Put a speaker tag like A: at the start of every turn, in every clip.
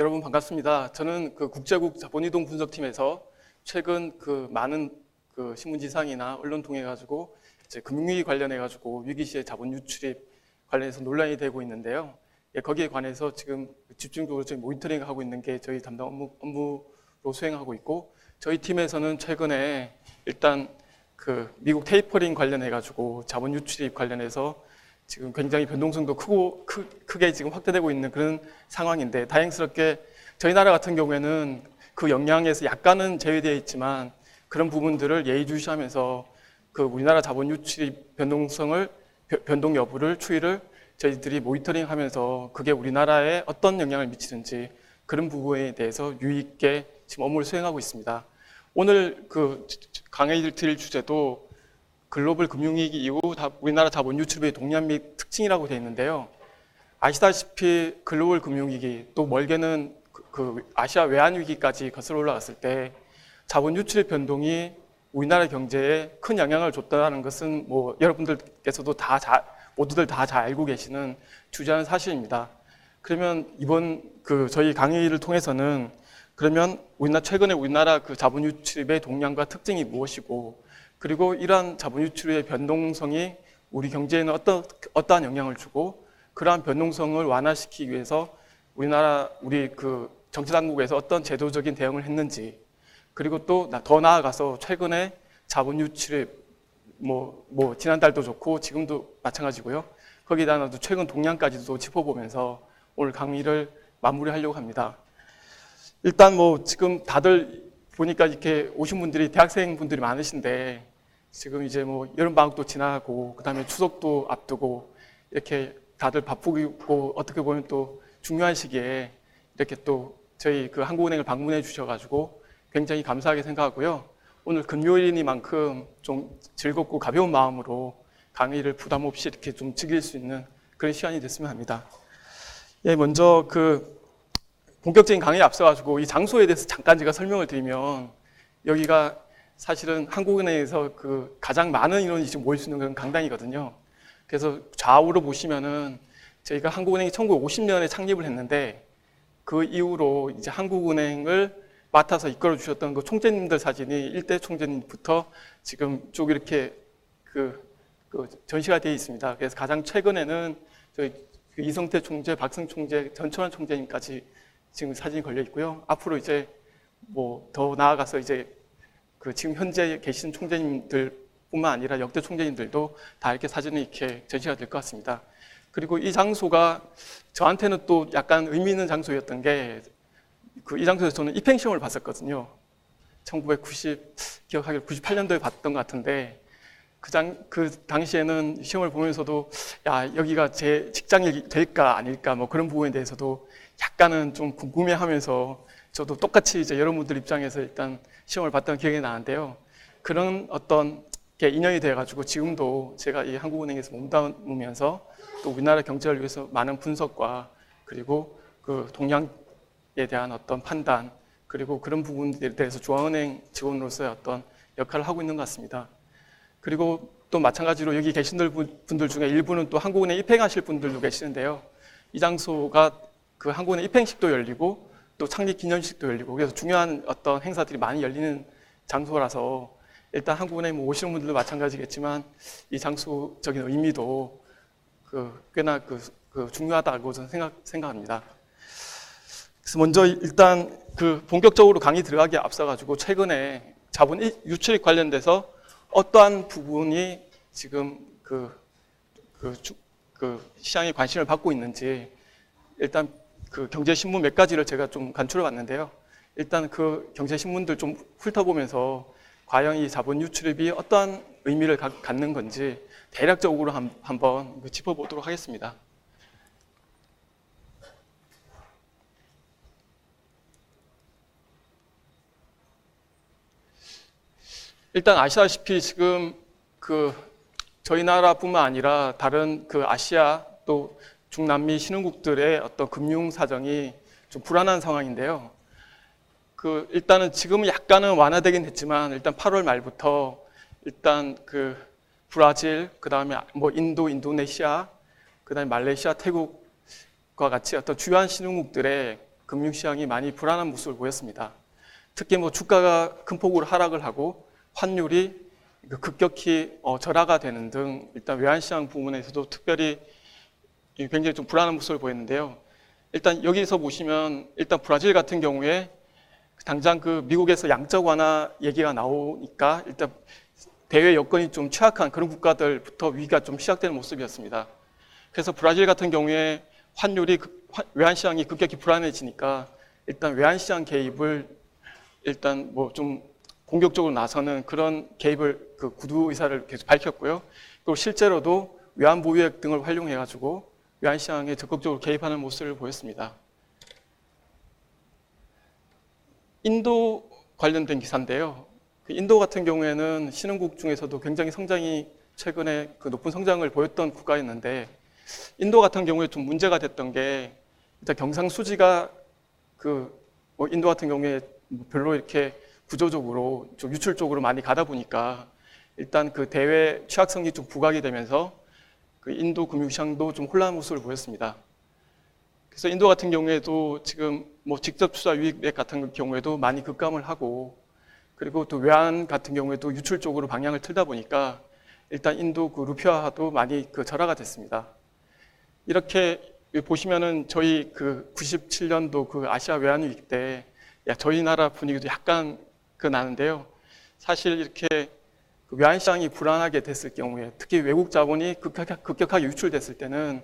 A: 여러분 반갑습니다. 저는 그 국제국 자본이동 분석팀에서 최근 그 많은 그 신문지상이나 언론 통해 가지고 이제 금융위기 관련해 가지고 위기 시에 자본 유출입 관련해서 논란이 되고 있는데요. 거기에 관해서 지금 집중적으로 저희 모니터링하고 있는 게 저희 담당 업무로 수행하고 있고, 저희 팀에서는 최근에 일단 그 미국 테이퍼링 관련해 가지고 자본 유출입 관련해서 지금 굉장히 변동성도 크게 지금 확대되고 있는 그런 상황인데, 다행스럽게 저희 나라 같은 경우에는 그 영향에서 약간은 제외되어 있지만 그런 부분들을 예의주시하면서 그 우리나라 자본 유출입 변동 여부를 추이를 저희들이 모니터링하면서 그게 우리나라에 어떤 영향을 미치는지 그런 부분에 대해서 유의 있게 지금 업무를 수행하고 있습니다. 오늘 그 강의를 드릴 주제도 글로벌 금융위기 이후 우리나라 자본 유출입의 동향 및 특징이라고 되어 있는데요. 아시다시피 글로벌 금융위기, 또 멀게는 그 아시아 외환위기까지 거슬러 올라갔을 때 자본 유출입 변동이 우리나라 경제에 큰 영향을 줬다는 것은 뭐 여러분들께서도 모두들 다 잘 알고 계시는 주저하는 사실입니다. 그러면 이번 그 저희 강의를 통해서는 그러면 최근에 우리나라 그 자본 유출입의 동향과 특징이 무엇이고, 그리고 이러한 자본 유출의 변동성이 우리 경제에는 어떠한 영향을 주고, 그러한 변동성을 완화시키기 위해서 우리 그 정치당국에서 어떤 제도적인 대응을 했는지, 그리고 또 더 나아가서 최근에 자본 유출입 지난달도 좋고 지금도 마찬가지고요. 거기다 최근 동향까지도 짚어보면서 오늘 강의를 마무리하려고 합니다. 일단 지금 다들 보니까 이렇게 오신 분들이 대학생 분들이 많으신데, 지금 이제 여름방학도 지나고 그다음에 추석도 앞두고 이렇게 다들 바쁘고 어떻게 보면 또 중요한 시기에 이렇게 또 저희 그 한국은행을 방문해 주셔가지고 굉장히 감사하게 생각하고요. 오늘 금요일이니만큼 좀 즐겁고 가벼운 마음으로 강의를 부담 없이 이렇게 좀 즐길 수 있는 그런 시간이 됐으면 합니다. 먼저 그 본격적인 강의에 앞서가지고 이 장소에 대해서 잠깐 제가 설명을 드리면, 여기가 사실은 한국은행에서 그 가장 많은 인원이 지금 모일 수 있는 그런 강당이거든요. 그래서 좌우로 보시면은 저희가 한국은행이 1950년에 창립을 했는데, 그 이후로 이제 한국은행을 맡아서 이끌어 주셨던 그 총재님들 사진이 1대 총재님부터 지금 쭉 이렇게 그 전시가 되어 있습니다. 그래서 가장 최근에는 저희 그 이성태 총재, 박승 총재, 전천환 총재님까지 지금 사진이 걸려 있고요. 앞으로 이제 더 나아가서 이제 그 지금 현재 계신 총재님들뿐만 아니라 역대 총재님들도 다 이렇게 사진이 이렇게 전시가 될 것 같습니다. 그리고 이 장소가 저한테는 또 약간 의미 있는 장소였던 게, 이 장소에서 저는 입행시험을 봤었거든요. 기억하기로 98년도에 봤던 것 같은데, 그 당시에는 시험을 보면서도 여기가 제 직장이 될까 아닐까 그런 부분에 대해서도 약간은 좀 궁금해하면서 저도 똑같이 이제 여러분들 입장에서 일단 시험을 봤던 기억이 나는데요. 그런 어떤 게 인연이 돼가지고 지금도 제가 이 한국은행에서 몸담으면서 또 우리나라 경제를 위해서 많은 분석과 그리고 그 동향에 대한 어떤 판단, 그리고 그런 부분들에 대해서 중앙은행 직원으로서의 어떤 역할을 하고 있는 것 같습니다. 그리고 또 마찬가지로 여기 계신 분들 중에 일부는 또 한국은행 입행하실 분들도 계시는데요. 이 장소가 그 한국은행 입행식도 열리고 또 창립 기념식도 열리고, 그래서 중요한 어떤 행사들이 많이 열리는 장소라서 일단 한국은행 오시는 분들도 마찬가지겠지만 이 장소적인 의미도 꽤나 중요하다고 저는 생각합니다. 그래서 먼저 일단 본격적으로 강의 들어가기에 앞서가지고 최근에 자본 유출입 관련돼서 어떠한 부분이 지금 시장에 관심을 받고 있는지, 일단 그 경제신문 몇 가지를 제가 좀 간추려 봤는데요. 일단 그 경제신문들 좀 훑어보면서 과연 이 자본 유출입이 어떠한 의미를 갖는 건지 대략적으로 한번 짚어보도록 하겠습니다. 일단 아시다시피 지금 저희 나라뿐만 아니라 다른 아시아 또 중남미 신흥국들의 어떤 금융 사정이 좀 불안한 상황인데요. 일단은 지금은 약간은 완화되긴 했지만, 일단 8월 말부터 일단 브라질, 그 다음에 인도네시아, 그 다음에 말레이시아, 태국과 같이 어떤 주요한 신흥국들의 금융시장이 많이 불안한 모습을 보였습니다. 특히 뭐 주가가 큰 폭으로 하락을 하고 환율이 급격히 절하가 되는 등 일단 외환시장 부분에서도 특별히 굉장히 좀 불안한 모습을 보였는데요. 일단 여기서 보시면 일단 브라질 같은 경우에 당장 그 미국에서 양적 완화 얘기가 나오니까 일단 대외 여건이 좀 취약한 그런 국가들부터 위기가 좀 시작되는 모습이었습니다. 그래서 브라질 같은 경우에 환율이 외환시장이 급격히 불안해지니까 일단 외환시장 개입을 일단 뭐 좀 공격적으로 나서는 그런 개입을 그 구두 의사를 계속 밝혔고요. 그리고 실제로도 외환보유액 등을 활용해가지고 외환시장에 적극적으로 개입하는 모습을 보였습니다. 인도 관련된 기사인데요. 인도 같은 경우에는 신흥국 중에서도 굉장히 성장이 최근에 그 높은 성장을 보였던 국가였는데 인도 같은 경우에 좀 문제가 됐던 게 일단 경상수지가 뭐 인도 같은 경우에 별로 이렇게 구조적으로 좀 유출 쪽으로 많이 가다 보니까 일단 그 대외 취약성이 좀 부각이 되면서 그 인도 금융시장도 좀 혼란한 모습을 보였습니다. 그래서 인도 같은 경우에도 지금 뭐 직접 투자 유입액 같은 경우에도 많이 급감을 하고 그리고 또 외환 같은 경우에도 유출 쪽으로 방향을 틀다 보니까 일단 인도 그 루피아화도 많이 그 절하가 됐습니다. 이렇게 보시면은 저희 그 97년도 그 아시아 외환 위기 때 저희 나라 분위기도 약간 그 나는데요. 사실 이렇게 그 외환시장이 불안하게 됐을 경우에 특히 외국 자본이 급격하게 유출됐을 때는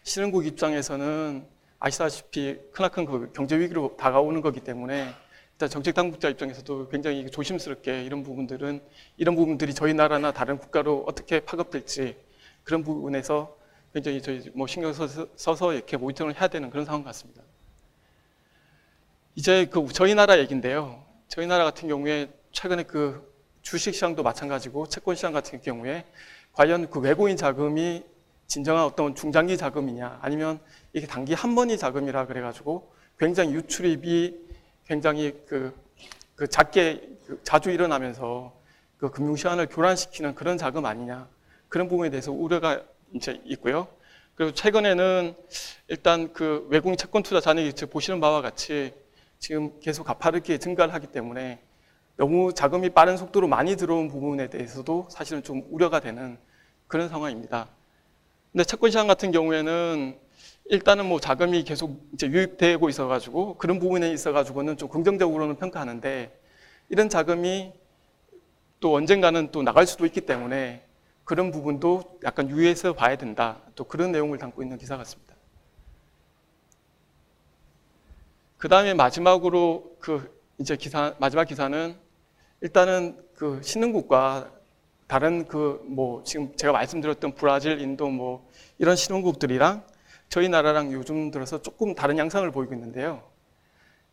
A: 신흥국 입장에서는 아시다시피 크나큰 그 경제 위기로 다가오는 거기 때문에 일단 정책 당국자 입장에서도 굉장히 조심스럽게 이런 부분들이 저희 나라나 다른 국가로 어떻게 파급될지 그런 부분에서 굉장히 저희 뭐 신경 써서 이렇게 모니터링을 해야 되는 그런 상황 같습니다. 이제 그 저희 나라 얘기인데요. 저희 나라 같은 경우에 최근에 그 주식시장도 마찬가지고 채권시장 같은 경우에 과연 그 외국인 자금이 진정한 어떤 중장기 자금이냐 아니면 이게 단기 한 번이 자금이라 그래가지고 굉장히 유출입이 굉장히 그 작게 자주 일어나면서 그 금융시장을 교란시키는 그런 자금 아니냐 그런 부분에 대해서 우려가 이제 있고요. 그리고 최근에는 일단 그 외국인 채권 투자 잔액이 보시는 바와 같이 지금 계속 가파르게 증가를 하기 때문에 너무 자금이 빠른 속도로 많이 들어온 부분에 대해서도 사실은 좀 우려가 되는 그런 상황입니다. 근데 채권시장 같은 경우에는 일단은 뭐 자금이 계속 이제 유입되고 있어가지고 그런 부분에 있어가지고는 좀 긍정적으로는 평가하는데 이런 자금이 또 언젠가는 또 나갈 수도 있기 때문에 그런 부분도 약간 유의해서 봐야 된다. 또 그런 내용을 담고 있는 기사 같습니다. 그 다음에 마지막으로 마지막 기사는 일단은 그 신흥국과 다른 뭐 지금 제가 말씀드렸던 브라질, 인도 뭐 이런 신흥국들이랑 저희 나라랑 요즘 들어서 조금 다른 양상을 보이고 있는데요.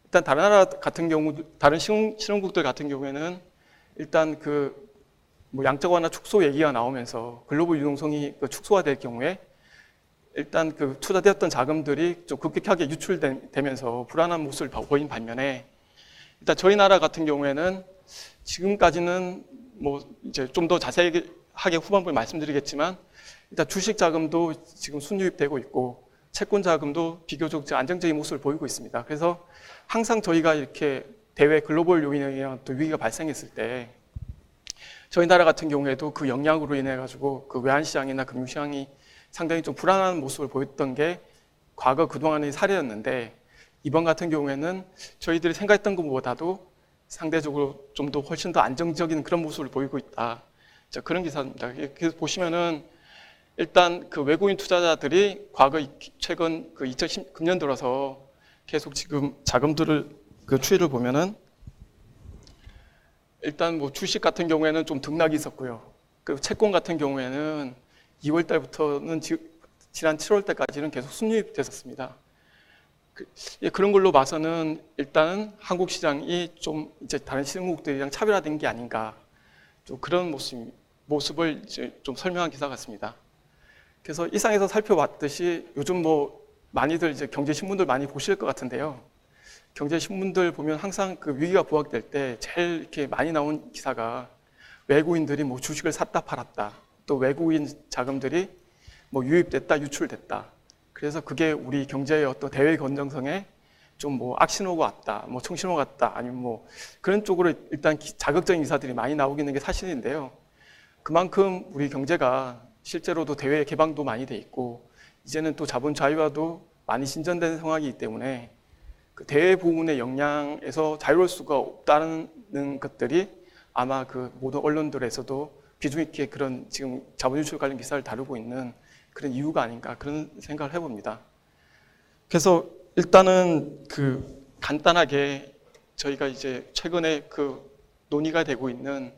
A: 일단 다른 나라 같은 경우, 다른 신흥국들 같은 경우에는 일단 뭐 양적 완화 축소 얘기가 나오면서 글로벌 유동성이 축소화될 경우에 일단 투자되었던 자금들이 좀 급격하게 유출되면서 불안한 모습을 보인 반면에 일단 저희 나라 같은 경우에는 지금까지는 뭐 이제 좀 더 자세하게 후반부에 말씀드리겠지만 일단 주식 자금도 지금 순유입되고 있고 채권 자금도 비교적 안정적인 모습을 보이고 있습니다. 그래서 항상 저희가 이렇게 대외 글로벌 요인에 의한 또 위기가 발생했을 때 저희 나라 같은 경우에도 그 영향으로 인해 가지고 그 외환시장이나 금융시장이 상당히 좀 불안한 모습을 보였던 게 과거 그동안의 사례였는데 이번 같은 경우에는 저희들이 생각했던 것보다도 상대적으로 좀 더 훨씬 더 안정적인 그런 모습을 보이고 있다. 그런 기사입니다. 그래서 보시면은 일단 그 외국인 투자자들이 과거 최근 그 2019년 들어서 계속 지금 자금들을 그 추이를 보면은 일단 뭐 주식 같은 경우에는 좀 등락이 있었고요. 그리고 채권 같은 경우에는 2월 달부터는 지난 7월 달까지는 계속 순유입됐었습니다. 그런 걸로 봐서는 일단은 한국 시장이 좀 이제 다른 신흥국들이랑 차별화된 게 아닌가, 좀 그런 모습을 이제 좀 설명한 기사 같습니다. 그래서 이상에서 살펴봤듯이 요즘 뭐 많이들 이제 경제신문들 많이 보실 것 같은데요. 경제신문들 보면 항상 그 위기가 부각될 때 제일 이렇게 많이 나온 기사가 외국인들이 뭐 주식을 샀다 팔았다, 또 외국인 자금들이 뭐 유입됐다 유출됐다. 그래서 그게 우리 경제의 어떤 대외 건전성에 좀 뭐 악신호가 왔다, 뭐 청신호가 왔다, 아니면 뭐 그런 쪽으로 일단 자극적인 기사들이 많이 나오고 있는 게 사실인데요. 그만큼 우리 경제가 실제로도 대외 개방도 많이 돼 있고 이제는 또 자본 자유화도 많이 신전된 상황이기 때문에 그 대외 부분의 영향에서 자유로울 수가 없다는 것들이 아마 그 모든 언론들에서도 비중 있게 그런 지금 자본 유출 관련 기사를 다루고 있는 그런 이유가 아닌가 그런 생각을 해봅니다. 그래서 일단은 그 간단하게 저희가 이제 최근에 그 논의가 되고 있는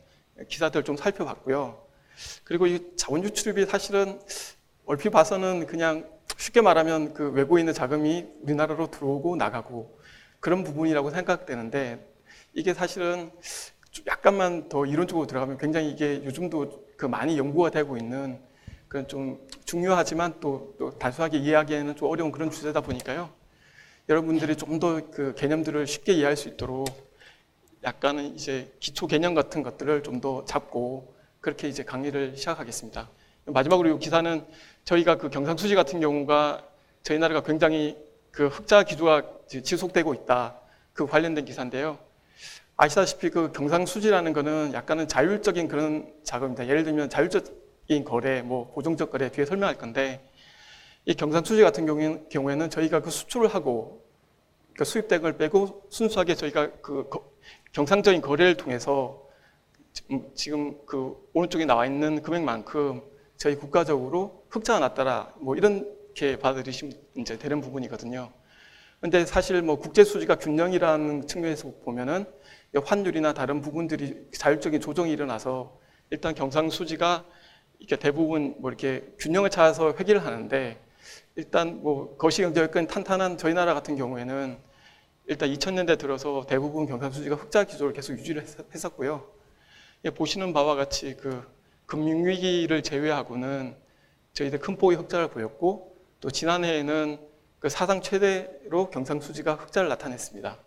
A: 기사들 좀 살펴봤고요. 그리고 이 자본 유출입이 사실은 얼핏 봐서는 그냥 쉽게 말하면 그 외국에 있는 자금이 우리나라로 들어오고 나가고 그런 부분이라고 생각되는데 이게 사실은 약간만 더 이론적으로 들어가면 굉장히 이게 요즘도 그 많이 연구가 되고 있는 그런 좀 중요하지만 또 단순하게 이해하기에는 좀 어려운 그런 주제다 보니까요. 여러분들이 좀 더 그 개념들을 쉽게 이해할 수 있도록 약간은 이제 기초 개념 같은 것들을 좀 더 잡고 그렇게 이제 강의를 시작하겠습니다. 마지막으로 이 기사는 저희가 그 경상수지 같은 경우가 저희 나라가 굉장히 그 흑자 기조가 지속되고 있다. 그 관련된 기사인데요. 아시다시피 그 경상수지라는 거는 약간은 자율적인 그런 작업입니다. 예를 들면 자율적인 거래, 뭐 보종적 거래 뒤에 설명할 건데 이 경상수지 같은 경우에는 저희가 그 수출을 하고 그 수입된 걸 빼고 순수하게 저희가 그 경상적인 거래를 통해서 지금 그 오른쪽에 나와 있는 금액만큼 저희 국가적으로 흑자가 났더라 뭐 이렇게 받아들이시면 이제 되는 부분이거든요. 근데 사실 뭐 국제 수지가 균형이라는 측면에서 보면은 환율이나 다른 부분들이 자율적인 조정이 일어나서 일단 경상수지가 이렇게 대부분 뭐 이렇게 균형을 찾아서 회귀를 하는데 일단 뭐 거시경제 여건이 탄탄한 저희 나라 같은 경우에는 일단 2000년대 들어서 대부분 경상수지가 흑자 기조를 계속 유지를 했었고요. 보시는 바와 같이 그 금융위기를 제외하고는 저희들 큰 폭의 흑자를 보였고 또 지난해에는 그 사상 최대로 경상수지가 흑자를 나타냈습니다.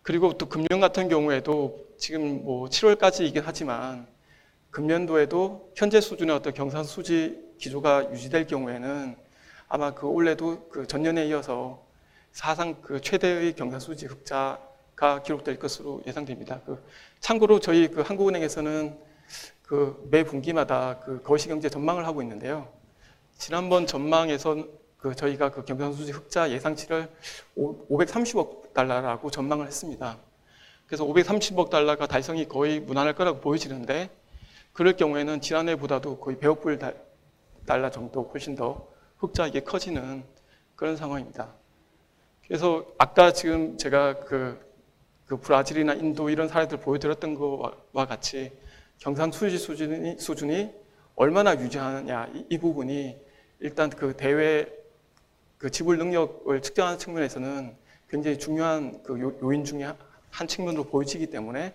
A: 그리고 또 금년 같은 경우에도 지금 뭐 7월까지이긴 하지만 금년도에도 현재 수준의 어떤 경상수지 기조가 유지될 경우에는 아마 그 올해도 그 전년에 이어서 사상 그 최대의 경상수지 흑자가 기록될 것으로 예상됩니다. 참고로 저희 그 한국은행에서는 그 매 분기마다 그 거시경제 전망을 하고 있는데요. 지난번 전망에선 그 저희가 그 경상수지 흑자 예상치를 530억 달러라고 전망을 했습니다. 그래서 530억 달러가 달성이 거의 무난할 거라고 보여지는데 그럴 경우에는 지난해보다도 거의 100억 불 달러 정도 훨씬 더 흑자 이게 커지는 그런 상황입니다. 그래서 아까 지금 제가 그 브라질이나 인도 이런 사례들 보여드렸던 것과 같이 경상수지 수준이 얼마나 유지하느냐 이 부분이 일단 그 대외 그 지불 능력을 측정하는 측면에서는 굉장히 중요한 그 요인 중에 한 측면으로 보여지기 때문에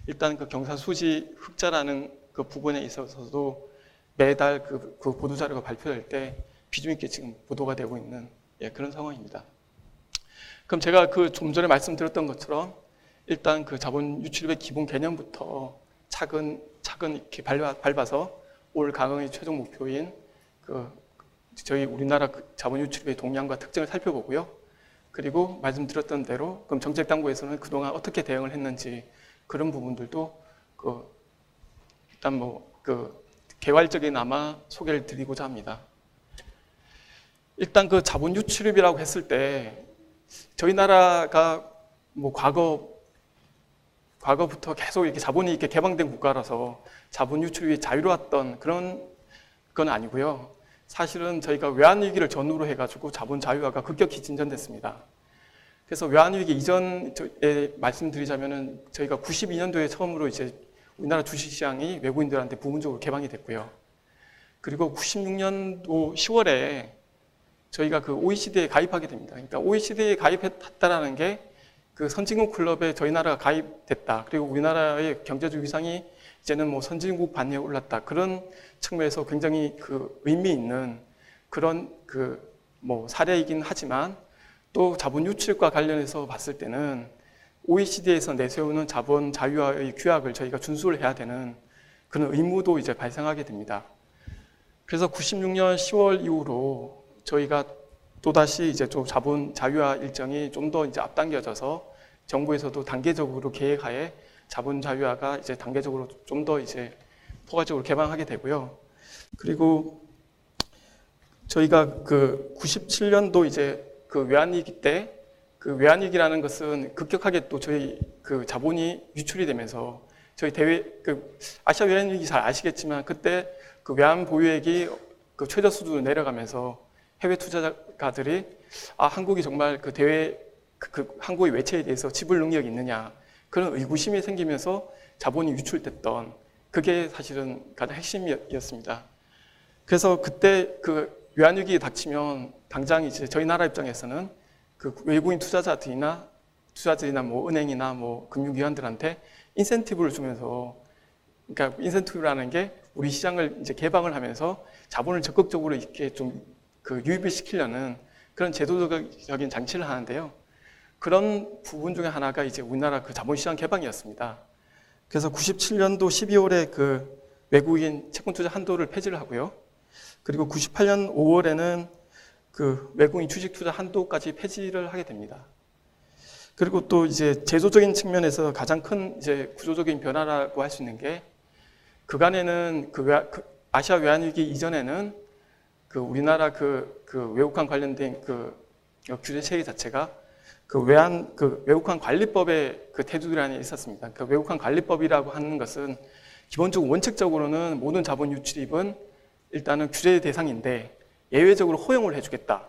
A: 일단 그 경상수지 흑자라는 그 부분에 있어서도 매달 그 보도 자료가 발표될 때 비중 있게 지금 보도가 되고 있는 그런 상황입니다. 그럼 제가 그 좀 전에 말씀드렸던 것처럼 일단 그 자본 유출입의 기본 개념부터 차근 이렇게 밟아서 올 강의의 최종 목표인 그 저희 우리나라 자본 유출입의 동향과 특징을 살펴보고요. 그리고 말씀드렸던 대로 그럼 정책당국에서는 그동안 어떻게 대응을 했는지 그런 부분들도 일단 뭐 개괄적인 아마 소개를 드리고자 합니다. 일단 그 자본 유출입이라고 했을 때 저희 나라가 뭐 과거부터 계속 이렇게 자본이 이렇게 개방된 국가라서 자본 유출입이 자유로웠던 그런 건 아니고요. 사실은 저희가 외환위기를 전후로 해가지고 자본 자유화가 급격히 진전됐습니다. 그래서 외환위기 이전에 말씀드리자면은 저희가 92년도에 처음으로 이제 우리나라 주식시장이 외국인들한테 부분적으로 개방이 됐고요. 그리고 96년도 10월에 저희가 그 OECD에 가입하게 됩니다. 그러니까 OECD에 가입했다라는 게 그 선진국 클럽에 저희 나라가 가입됐다. 그리고 우리나라의 경제적 위상이 이제는 뭐 선진국 반열에 올랐다. 그런 측면에서 굉장히 그 의미 있는 그런 그 뭐 사례이긴 하지만 또 자본 유출과 관련해서 봤을 때는 OECD에서 내세우는 자본 자유화의 규약을 저희가 준수를 해야 되는 그런 의무도 이제 발생하게 됩니다. 그래서 96년 10월 이후로 저희가 또다시 이제 좀 자본 자유화 일정이 좀 더 이제 앞당겨져서 정부에서도 단계적으로 계획하에 자본 자유화가 이제 단계적으로 좀 더 이제 포괄적으로 개방하게 되고요. 그리고 저희가 그 97년도 이제 그 외환위기 때 그 외환위기라는 것은 급격하게 또 저희 그 자본이 유출이 되면서 저희 그 아시아 외환위기 잘 아시겠지만 그때 그 외환 보유액이 그 최저 수준으로 내려가면서 해외 투자가들이 한국이 정말 그 한국의 외채에 대해서 지불 능력이 있느냐 그런 의구심이 생기면서 자본이 유출됐던 그게 사실은 가장 핵심이었습니다. 그래서 그때 그 외환위기 닥치면 당장 이제 저희 나라 입장에서는 그 외국인 투자자들이나 뭐 은행이나 뭐 금융기관들한테 인센티브를 주면서, 그러니까 인센티브라는 게 우리 시장을 이제 개방을 하면서 자본을 적극적으로 이렇게 좀 그 유입을 시키려는 그런 제도적인 장치를 하는데요. 그런 부분 중에 하나가 이제 우리나라 그 자본시장 개방이었습니다. 그래서 97년도 12월에 그 외국인 채권 투자 한도를 폐지를 하고요. 그리고 98년 5월에는 그 외국인 주식 투자 한도까지 폐지를 하게 됩니다. 그리고 또 이제 제도적인 측면에서 가장 큰 이제 구조적인 변화라고 할 수 있는 게 그간에는 아시아 외환위기 이전에는 그 우리나라 그 외국환 관련된 그 규제 체계 자체가 그 외국환 관리법의 그 테두리 안에 있었습니다. 그 외국환 관리법이라고 하는 것은 기본적으로 원칙적으로는 모든 자본 유출입은 일단은 규제 대상인데 예외적으로 허용을 해주겠다.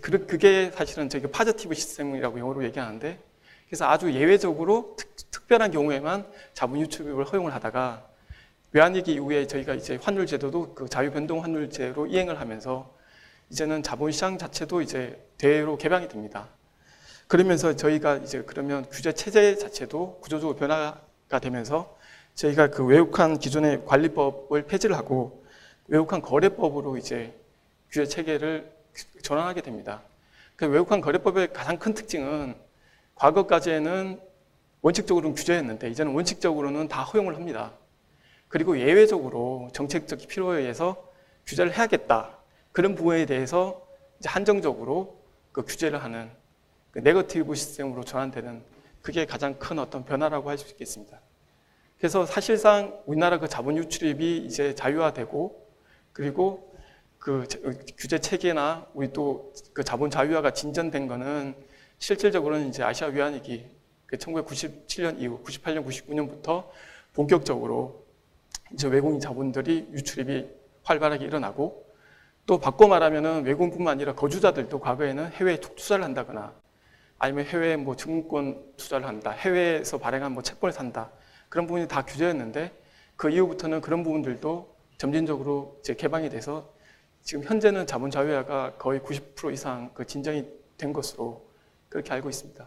A: 그게 사실은 저희가 파저티브 시스템이라고 영어로 얘기하는데, 그래서 아주 예외적으로 특별한 경우에만 자본 유출입을 허용을 하다가 외환위기 이후에 저희가 이제 환율 제도도 그 자유변동 환율제로 이행을 하면서 이제는 자본시장 자체도 이제 대외로 개방이 됩니다. 그러면서 저희가 이제 그러면 규제 체제 자체도 구조적으로 변화가 되면서 저희가 그 외국환 기존의 관리법을 폐지를 하고 외국환 거래법으로 이제 규제 체계를 전환하게 됩니다. 그 외국환 거래법의 가장 큰 특징은 과거까지에는 원칙적으로는 규제했는데 이제는 원칙적으로는 다 허용을 합니다. 그리고 예외적으로 정책적 필요에 의해서 규제를 해야겠다. 그런 부분에 대해서 이제 한정적으로 그 규제를 하는 그 네거티브 시스템으로 전환되는 그게 가장 큰 어떤 변화라고 할 수 있겠습니다. 그래서 사실상 우리나라 그 자본 유출입이 이제 자유화되고 그리고 그 규제 체계나 우리 또 그 자본 자유화가 진전된 거는 실질적으로는 이제 아시아 외환위기 1997년 이후 98년, 99년부터 본격적으로 이제 외국인 자본들이 유출입이 활발하게 일어나고 또 바꿔 말하면은 외국인뿐만 아니라 거주자들도 과거에는 해외에 투자를 한다거나 아니면 해외에 뭐 증권 투자를 한다, 해외에서 발행한 뭐 채권을 산다 그런 부분이 다 규제였는데 그 이후부터는 그런 부분들도 점진적으로 이제 개방이 돼서 지금 현재는 자본 자유화가 거의 90% 이상 그 진정이 된 것으로 그렇게 알고 있습니다.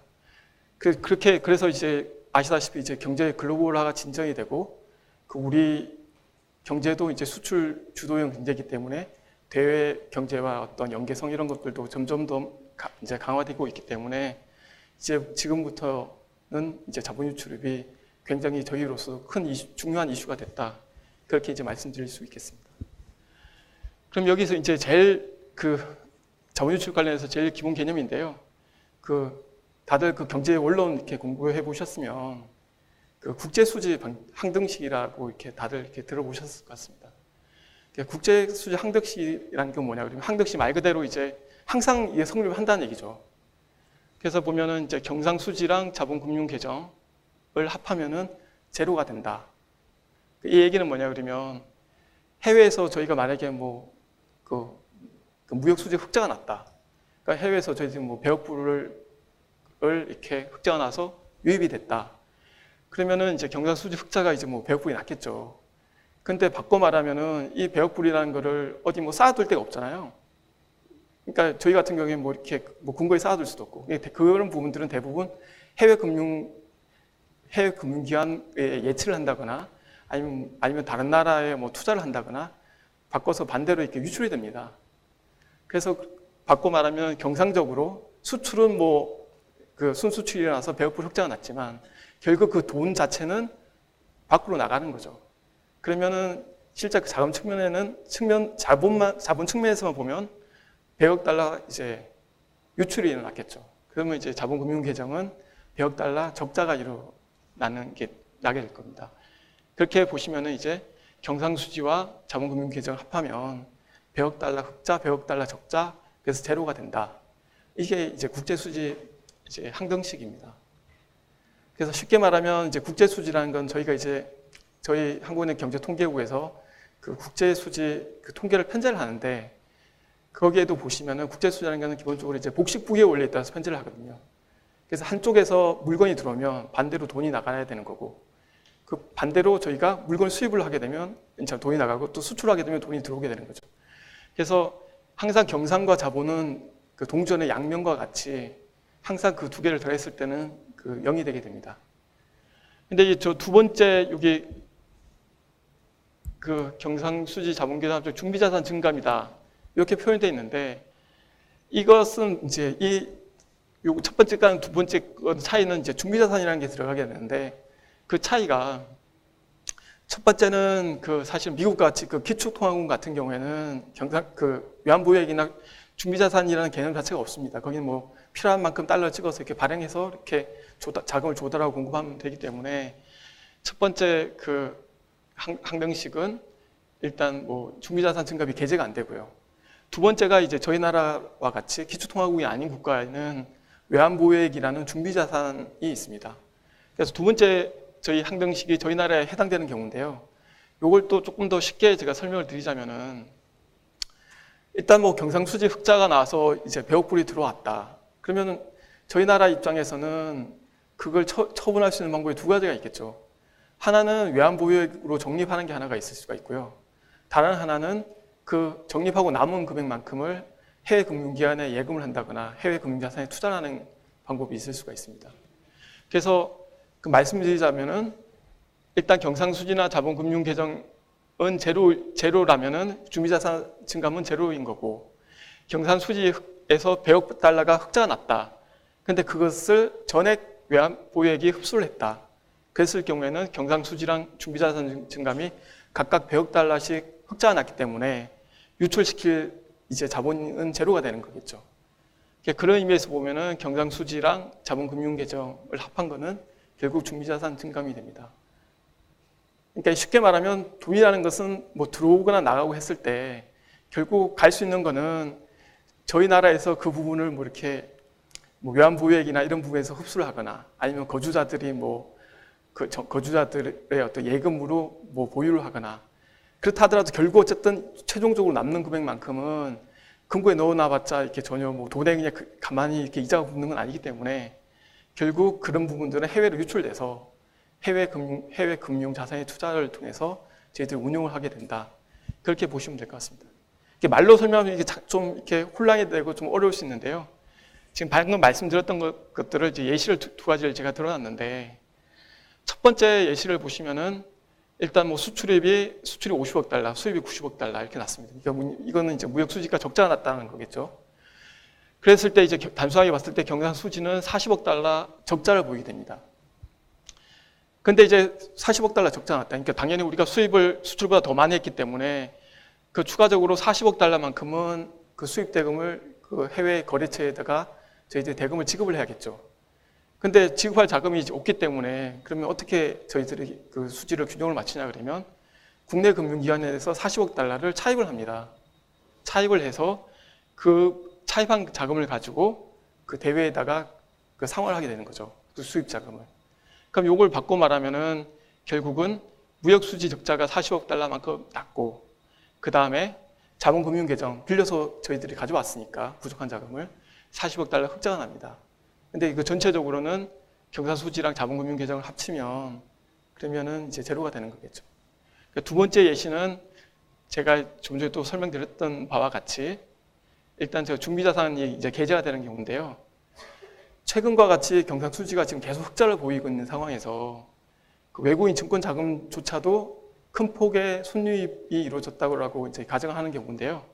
A: 그래서 이제 아시다시피 이제 경제 글로벌화가 진정이 되고 그 우리 경제도 이제 수출 주도형 경제이기 때문에 대외 경제와 어떤 연계성 이런 것들도 점점 더 이제 강화되고 있기 때문에 이제 지금부터는 이제 자본 유출입이 굉장히 저희로서 큰 중요한 이슈가 됐다. 그렇게 이제 말씀드릴 수 있겠습니다. 그럼 여기서 이제 제일 그 자본 유출 관련해서 제일 기본 개념인데요. 다들 그 경제 원론 이렇게 공부해 보셨으면 그 국제 수지 항등식이라고 이렇게 다들 이렇게 들어보셨을 것 같습니다. 국제 수지 항등식이라는 게 뭐냐 그러면 항등식 말 그대로 이제 항상 이게 성립을 한다는 얘기죠. 그래서 보면은 이제 경상수지랑 자본금융개정을 합하면은 제로가 된다. 이 얘기는 뭐냐 그러면 해외에서 저희가 만약에 뭐 그 무역수지 흑자가 났다. 그러니까 해외에서 저희 지금 뭐 100억 불을 이렇게 흑자가 나서 유입이 됐다. 그러면은 이제 경상수지 흑자가 이제 뭐 100억 불이 났겠죠. 근데 바꿔 말하면은 이 100억 불이라는 거를 어디 뭐 쌓아둘 데가 없잖아요. 그러니까 저희 같은 경우에 뭐 이렇게 뭐 근거에 쌓아둘 수도 없고 그런 부분들은 대부분 해외 금융기관에 예치를 한다거나 아니면 다른 나라에 뭐 투자를 한다거나 바꿔서 반대로 이렇게 유출이 됩니다. 그래서 바꿔 말하면 경상적으로 수출은 뭐 그 순수출이 일어나서 100억 불 흑자가 났지만 결국 그 돈 자체는 밖으로 나가는 거죠. 그러면은 실제 그 자금 측면에는 자본 측면에서만 보면 100억 달러 이제 유출이 일어났겠죠. 그러면 이제 자본금융계정은 100억 달러 적자가 나게 될 겁니다. 그렇게 보시면은 이제 경상수지와 자본금융계정을 합하면 100억 달러 흑자, 100억 달러 적자, 그래서 제로가 된다. 이게 이제 국제수지 이제 항등식입니다. 그래서 쉽게 말하면 이제 국제수지라는 건 저희가 이제 저희 한국은행 경제통계국에서 그 국제수지 그 통계를 편제를 하는데 거기에도 보시면은 국제수지라는 건 기본적으로 이제 복식부기의 원리에 따라서 편제를 하거든요. 그래서 한쪽에서 물건이 들어오면 반대로 돈이 나가야 되는 거고 그 반대로 저희가 물건 수입을 하게 되면 돈이 나가고 또 수출하게 되면 돈이 들어오게 되는 거죠. 그래서 항상 경상과 자본은 그 동전의 양면과 같이 항상 그 두 개를 더했을 때는 그 0이 되게 됩니다. 근데 저 두 번째 여기 그 경상수지 자본계산 중비자산 증감이다 이렇게 표현되어 있는데 이것은 이제 요 첫 번째과는 두 번째 차이는 이제 중비자산이라는 게 들어가게 되는데 그 차이가 첫 번째는 그 사실 미국 같이 그 기축통화국 같은 경우에는 그 외환보유액이나 중비자산이라는 개념 자체가 없습니다. 거기는 뭐 필요한 만큼 달러 찍어서 이렇게 발행해서 이렇게 자금을 조달하고 공급하면 되기 때문에 첫 번째 그 항등식은 일단 뭐 중비자산 증감이 계제가 안 되고요. 두 번째가 이제 저희 나라와 같이 기축통화국이 아닌 국가에는 외환보유액이라는 중비자산이 있습니다. 그래서 두 번째 저희 항등식이 저희 나라에 해당되는 경우인데요. 이걸 또 조금 더 쉽게 제가 설명을 드리자면은 일단 뭐 경상수지 흑자가 나와서 이제 100억 불이 들어왔다. 그러면은 저희 나라 입장에서는 그걸 처분할 수 있는 방법이 두 가지가 있겠죠. 하나는 외환보유액으로 적립하는 게 하나가 있을 수가 있고요. 다른 하나는 그 적립하고 남은 금액만큼을 해외금융기관에 예금을 한다거나 해외금융자산에 투자를 하는 방법이 있을 수가 있습니다. 그래서 그 말씀드리자면은 일단 경상수지나 자본금융계정은 제로라면은 중비자산 증감은 제로인 거고 경상수지에서 100억 달러가 흑자가 났다. 근데 그것을 전액 외환보유액이 흡수를 했다. 그랬을 경우에는 경상수지랑 중비자산 증감이 각각 100억 달러씩 흑자가 났기 때문에 유출시킬 이제 자본은 제로가 되는 거겠죠. 그런 의미에서 보면은 경상수지랑 자본금융계정을 합한 거는 결국 중비자산 증감이 됩니다. 그러니까 쉽게 말하면 돈이라는 것은 뭐 들어오거나 나가고 했을 때 결국 갈 수 있는 거는 저희 나라에서 그 부분을 뭐 이렇게 뭐 외환보유액이나 이런 부분에서 흡수를 하거나 아니면 거주자들이 뭐 그 거주자들의 어떤 예금으로 뭐 보유를 하거나 그렇다 하더라도 결국 어쨌든 최종적으로 남는 금액만큼은 금고에 넣어놔봤자 이렇게 전혀 뭐 돈에 그냥 가만히 이렇게 이자가 붙는 건 아니기 때문에 결국 그런 부분들은 해외로 유출돼서 해외 금융 자산의 투자를 통해서 저희들이 운용을 하게 된다. 그렇게 보시면 될 것 같습니다. 이게 말로 설명하면 이게 좀 이렇게 혼란이 되고 좀 어려울 수 있는데요. 지금 방금 말씀드렸던 것들을 이제 예시를 두 가지를 제가 들어놨는데 첫 번째 예시를 보시면은 일단 뭐 수출이 50억 달러, 수입이 90억 달러 이렇게 났습니다. 그러니까 이거는 이제 무역 수지가 적자가 났다는 거겠죠. 그랬을 때 이제 단순하게 봤을 때 경상수지는 40억 달러 적자를 보이게 됩니다. 근데 이제 40억 달러 적자가 났다. 그러니까 당연히 우리가 수입을 수출보다 더 많이 했기 때문에 그 추가적으로 40억 달러만큼은 그 수입 대금을 그 해외 거래처에다가 저희들이 대금을 지급을 해야겠죠. 근데 지급할 자금이 이제 없기 때문에 그러면 어떻게 저희들이 그 수지를 균형을 맞추냐 그러면 국내 금융기관에서 40억 달러를 차입을 합니다. 차입을 해서 그 차입한 자금을 가지고 그 대외에다가 그 상환을 하게 되는 거죠. 그 수입 자금을. 그럼 이걸 바꿔 말하면은 결국은 무역수지 적자가 40억 달러만큼 났고 그 다음에 자본금융계정 빌려서 저희들이 가져왔으니까 부족한 자금을 40억 달러 흑자가 납니다. 근데 이거 전체적으로는 경상수지랑 자본금융계정을 합치면 그러면은 이제 제로가 되는 거겠죠. 두 번째 예시는 제가 좀 전에 또 설명드렸던 바와 같이 일단 저 중비자산이 이제 계제가 되는 경우인데요. 최근과 같이 경상수지가 지금 계속 흑자를 보이고 있는 상황에서 그 외국인 증권 자금조차도 큰 폭의 순유입이 이루어졌다고 이제 가정을 하는 경우인데요.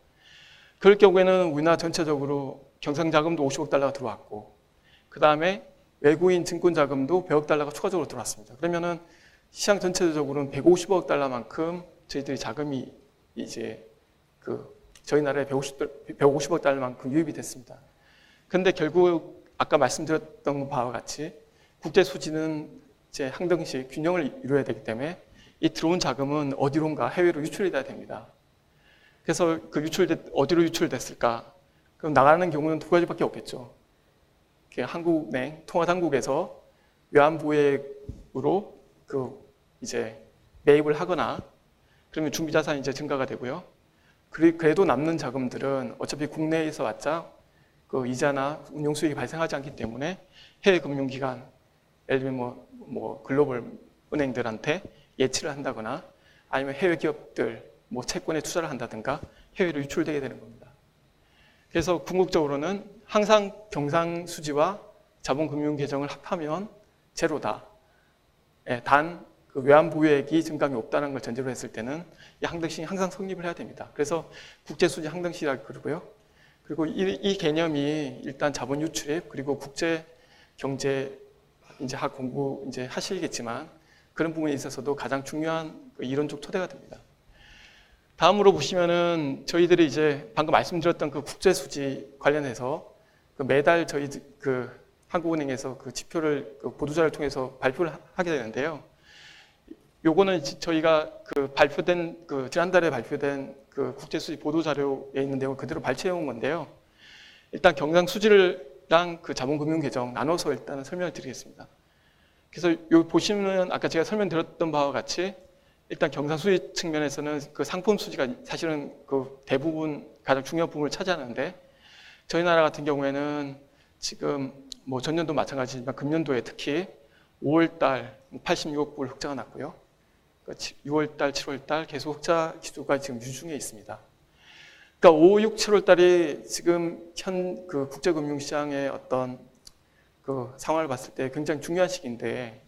A: 그럴 경우에는 우리나라 전체적으로 경상자금도 50억 달러가 들어왔고 그 다음에 외국인 증권 자금도 100억 달러가 추가적으로 들어왔습니다. 그러면은 시장 전체적으로는 150억 달러만큼 저희들이 자금이 이제 그 저희 나라에 150억 달러만큼 유입이 됐습니다. 그런데 결국 아까 말씀드렸던 바와 같이 국제 수지는 이제 항등식 균형을 이루어야 되기 때문에 이 들어온 자금은 어디론가 해외로 유출이 돼야 됩니다. 그래서 그 어디로 유출됐을까? 그럼 나가는 경우는 두 가지밖에 없겠죠. 한국은행, 통화당국에서 외환보유액으로 이제 매입을 하거나 그러면 준비자산이 이제 증가가 되고요. 그래도 남는 자금들은 어차피 국내에서 왔자 그 이자나 운용 수익이 발생하지 않기 때문에 해외 금융기관, 예를 들면 뭐 글로벌 은행들한테 예치를 한다거나 아니면 해외 기업들 채권에 투자를 한다든가 해외로 유출되게 되는 겁니다. 그래서 궁극적으로는 항상 경상수지와 자본금융계정을 합하면 제로다. 단 그 외환보유액이 증감이 없다는 걸 전제로 했을 때는 이 항등식이 항상 성립을 해야 됩니다. 그래서 국제수지 항등식이라고 그러고요. 그리고 이 개념이 일단 자본 유출입 그리고 국제 경제 이제 학 공부 이제 하시겠지만 그런 부분에 있어서도 가장 중요한 이론적 토대가 됩니다. 다음으로 보시면은 저희들이 이제 방금 말씀드렸던 그 국제수지 관련해서 매달 저희 한국은행에서 그 지표를 보도자를 통해서 발표를 하게 되는데요. 요거는 저희가 지난달에 발표된 그 국제수지 보도자료에 있는 내용을 그대로 발췌해 온 건데요. 일단 경상수지랑 그 자본금융계정 나눠서 일단은 설명을 드리겠습니다. 그래서 여기 보시면 아까 제가 설명드렸던 바와 같이 일단 경상수지 측면에서는 그 상품수지가 사실은 그 대부분 가장 중요한 부분을 차지하는데 저희 나라 같은 경우에는 지금 전년도 마찬가지지만 금년도에 특히 5월달 86억 불 흑자가 났고요. 6월달, 7월달 계속 흑자 기조가 지금 유중에 있습니다. 그러니까 5, 6, 7월달이 지금 그 국제금융시장의 어떤 그 상황을 봤을 때 굉장히 중요한 시기인데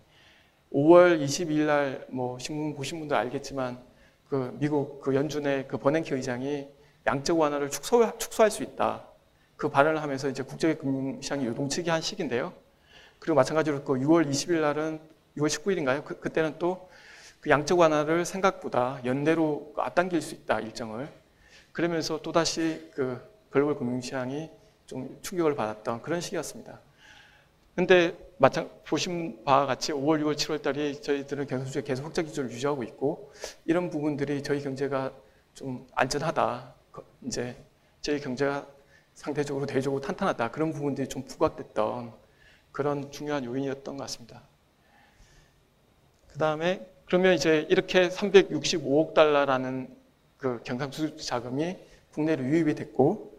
A: 5월 22일 날 신문 보신 분들 알겠지만 그 미국 그 연준의 그 버냉키 의장이 양적 완화를 축소할 수 있다. 그 발언을 하면서 이제 국제금융시장이 요동치게 한 시기인데요. 그리고 마찬가지로 그 6월 20일 날은 6월 19일인가요? 그때는 또 그 양적 완화를 생각보다 연내로 앞당길 수 있다 일정을. 그러면서 또 다시 그 글로벌 금융시장이 좀 충격을 받았던 그런 시기였습니다. 근데 보신 바와 같이 5월, 6월, 7월 달이 저희들은 경상수지에 계속 흑자 기조를 유지하고 있고 이런 부분들이 저희 경제가 좀 안전하다. 이제 저희 경제가 상대적으로 대외적으로 탄탄하다. 그런 부분들이 좀 부각됐던 그런 중요한 요인이었던 것 같습니다. 그 다음에 그러면 이제 이렇게 365억 달러라는 그 경상수지 자금이 국내로 유입이 됐고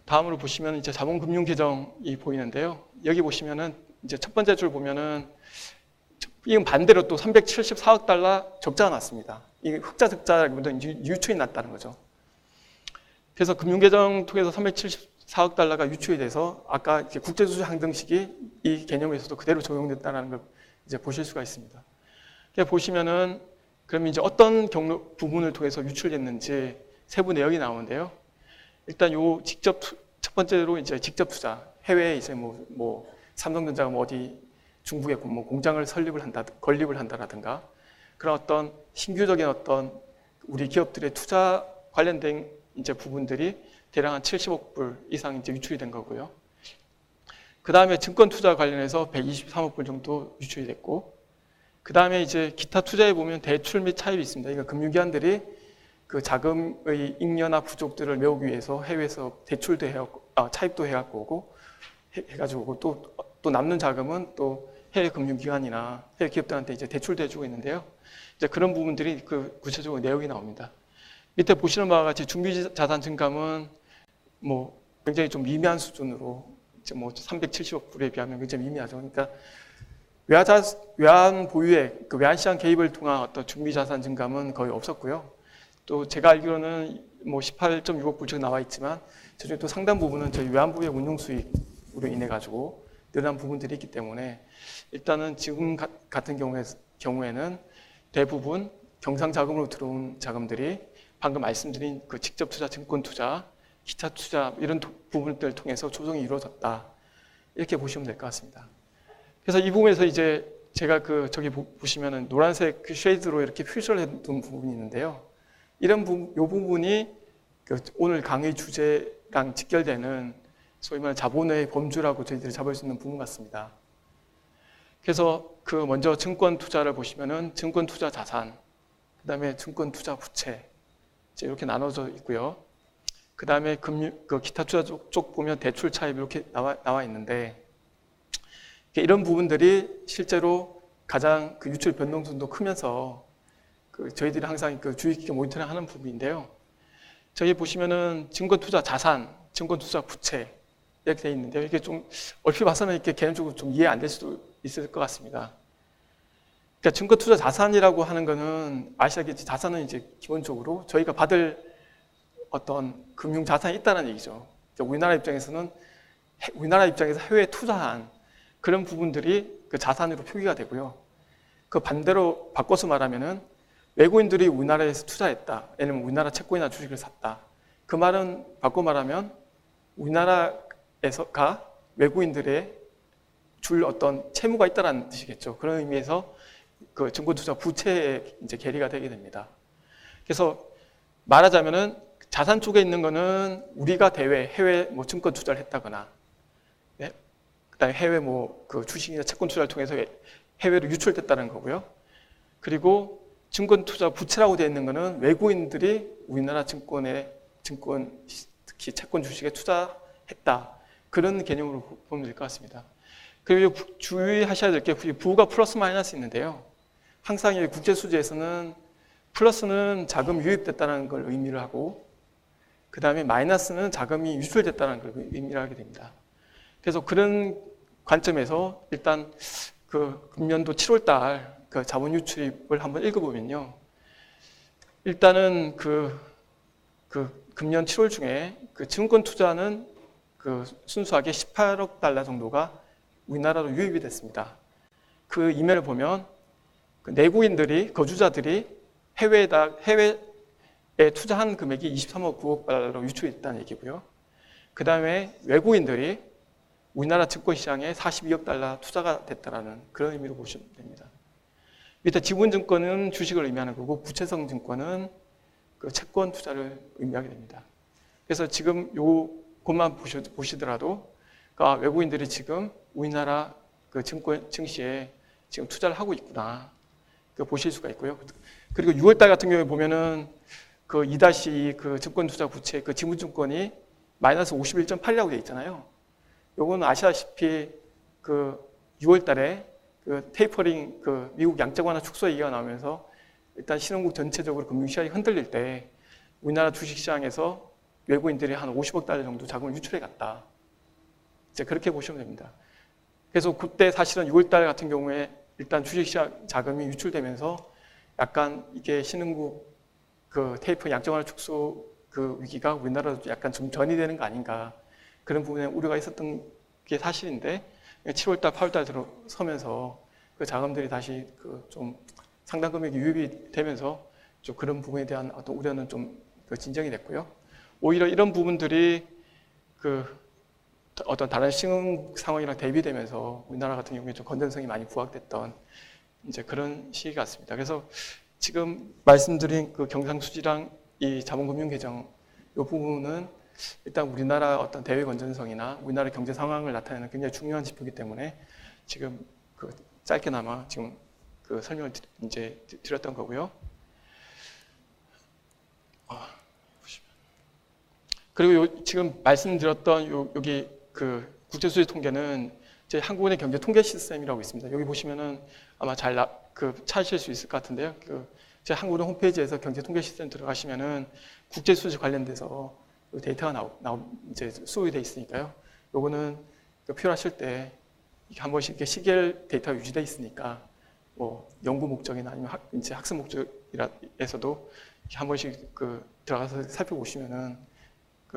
A: 다음으로 보시면 이제 자본금융계정이 보이는데요. 여기 보시면은 이제 첫 번째 줄 보면은 이건 반대로 또 374억 달러 적자가 났습니다. 이게 흑자라기보다는 유출이 났다는 거죠. 그래서 금융계정 통해서 374억 달러가 유출이 돼서 아까 이제 국제수지 항등식이 이 개념에서도 그대로 적용됐다는 걸 이제 보실 수가 있습니다. 보시면은 그럼 이제 어떤 부분을 통해서 유출됐는지 세부 내역이 나오는데요. 일단 첫 번째로 이제 직접 투자, 해외에 이제 삼성전자가 어디 중국에 공장을 건립을 한다라든가 그런 어떤 신규적인 어떤 우리 기업들의 투자 관련된 이제 부분들이 대략 한 70억 불 이상 이제 유출이 된 거고요. 그 다음에 증권 투자 관련해서 123억 불 정도 유출이 됐고, 그 다음에 이제 기타 투자에 보면 대출 및 차입이 있습니다. 그러니까 금융기관들이 그 자금의 잉여나 부족들을 메우기 위해서 해외에서 대출도 차입도 해갖고 오고 해가지고 또 남는 자금은 또 해외 금융기관이나 해외 기업들한테 이제 대출도 해주고 있는데요. 이제 그런 부분들이 그 구체적으로 내역이 나옵니다. 밑에 보시는 바와 같이 중비자산 증감은 굉장히 좀 미미한 수준으로 이제 370억 불에 비하면 굉장히 미미하죠. 그러니까 외환 보유액, 그 외환시장 개입을 통한 어떤 중비자산 증감은 거의 없었고요. 또 제가 알기로는 18.6억 불 정도 나와 있지만 저중에 또 상당 부분은 저희 외환 보유액 운용 수익으로 인해 가지고 늘어난 부분들이 있기 때문에 일단은 지금 같은 경우에는 대부분 경상 자금으로 들어온 자금들이 방금 말씀드린 그 직접 투자, 증권 투자, 기타 투자 이런 부분들을 통해서 조정이 이루어졌다. 이렇게 보시면 될 것 같습니다. 그래서 이 부분에서 이제 제가 저기 보시면은 노란색 쉐이드로 이렇게 표시를 해둔 부분이 있는데요. 요 부분이 오늘 강의 주제랑 직결되는 소위 말하는 자본의 범주라고 저희들이 잡을 수 있는 부분 같습니다. 그래서 먼저 증권 투자를 보시면은 증권 투자 자산, 그 다음에 증권 투자 부채 이렇게 나눠져 있고요. 그 다음에 기타 투자 쪽 보면 대출 차입 이렇게 나와 있는데, 이런 부분들이 실제로 가장 유출 변동성도 크면서 저희들이 항상 주의 깊게 모니터링 하는 부분인데요. 저기 보시면은 증권 투자 자산, 증권 투자 부채 이렇게 되어 있는데요. 이게 좀 얼핏 봐서는 이렇게 개념적으로 좀 이해 안 될 수도 있을 것 같습니다. 그러니까 증권 투자 자산이라고 하는 거는 아시다시피 자산은 이제 기본적으로 저희가 받을 어떤 금융 자산이 있다는 얘기죠. 우리나라 입장에서 해외에 투자한 그런 부분들이 자산으로 표기가 되고요. 그 반대로 바꿔서 말하면은 외국인들이 우리나라에서 투자했다. 예를 들면 우리나라 채권이나 주식을 샀다. 그 말은 바꿔 말하면 우리나라에서가 외국인들의 줄 어떤 채무가 있다는 뜻이겠죠. 그런 의미에서 증권 투자 부채에 이제 계리가 되게 됩니다. 그래서 말하자면은 자산 쪽에 있는 거는 우리가 해외 증권 투자를 했다거나, 네? 그다음에 해외 주식이나 채권 투자를 통해서 해외로 유출됐다는 거고요. 그리고 증권 투자 부채라고 되어 있는 거는 외국인들이 우리나라 특히 채권 주식에 투자했다. 그런 개념으로 보면 될 것 같습니다. 그리고 주의하셔야 될 게 부가 플러스 마이너스 있는데요. 항상 이 국제수지에서는 플러스는 자금 유입됐다는 걸 의미를 하고, 그 다음에 마이너스는 자금이 유출됐다는 걸 의미를 하게 됩니다. 그래서 그런 관점에서 일단 금년도 7월달 자본 유출입을 한번 읽어보면요. 일단은 금년 7월 중에 증권 투자는 순수하게 18억 달러 정도가 우리나라로 유입이 됐습니다. 그 이면을 보면 내국인들이, 거주자들이 해외에 투자한 금액이 23억 9억 달러로 유출이 됐다는 얘기고요. 그 다음에 외국인들이 우리나라 증권시장에 42억 달러 투자가 됐다는 그런 의미로 보시면 됩니다. 밑에 지분증권은 주식을 의미하는 거고, 부채성 증권은 채권 투자를 의미하게 됩니다. 그래서 지금 요것만 보시더라도 외국인들이 지금 우리나라 증시에 지금 투자를 하고 있구나 보실 수가 있고요. 그리고 6월달 같은 경우에 보면은 2-2 증권 투자 부채 지분증권이 마이너스 51.8이라고 되어 있잖아요. 요거는 아시다시피 6월달에 테이퍼링 미국 양적 완화 축소 얘기가 나오면서 일단 신흥국 전체적으로 금융시장이 흔들릴 때 우리나라 주식시장에서 외국인들이 한 50억 달러 정도 자금을 유출해 갔다. 이제 그렇게 보시면 됩니다. 그래서 그때 사실은 6월달 같은 경우에 일단 주식시장 자금이 유출되면서 약간 이게 신흥국 테이퍼 양적 완화 축소 위기가 우리나라도 약간 좀 전이되는 거 아닌가, 그런 부분에 우려가 있었던 게 사실인데 7월달, 8월달 들어서면서 자금들이 다시 좀 상당 금액이 유입이 되면서 좀 그런 부분에 대한 어떤 우려는 좀 진정이 됐고요. 오히려 이런 부분들이 어떤 다른 신흥 상황이랑 대비되면서 우리나라 같은 경우에 좀 건전성이 많이 부각됐던 이제 그런 시기 같습니다. 그래서 지금 말씀드린 경상수지랑 이 자본금융개정 이 부분은 일단 우리나라 어떤 대외 건전성이나 우리나라 경제 상황을 나타내는 굉장히 중요한 지표이기 때문에 지금 짧게나마 지금 설명을 이제 드렸던 거고요. 그리고 지금 말씀드렸던 여기 국제수지 통계는 이제 한국은행 경제 통계 시스템이라고 있습니다. 여기 보시면은 아마 잘 찾으실 수 있을 것 같은데요. 제 한국은행 홈페이지에서 경제 통계 시스템 들어가시면은 국제수지 관련돼서 데이터가 이제 수록이 돼 있으니까요. 요거는 필요하실 때 한 번씩 이렇게 시계열 데이터가 유지돼 있으니까 연구 목적이나 아니면 이제 학습 목적이라서도 한 번씩 들어가서 살펴보시면은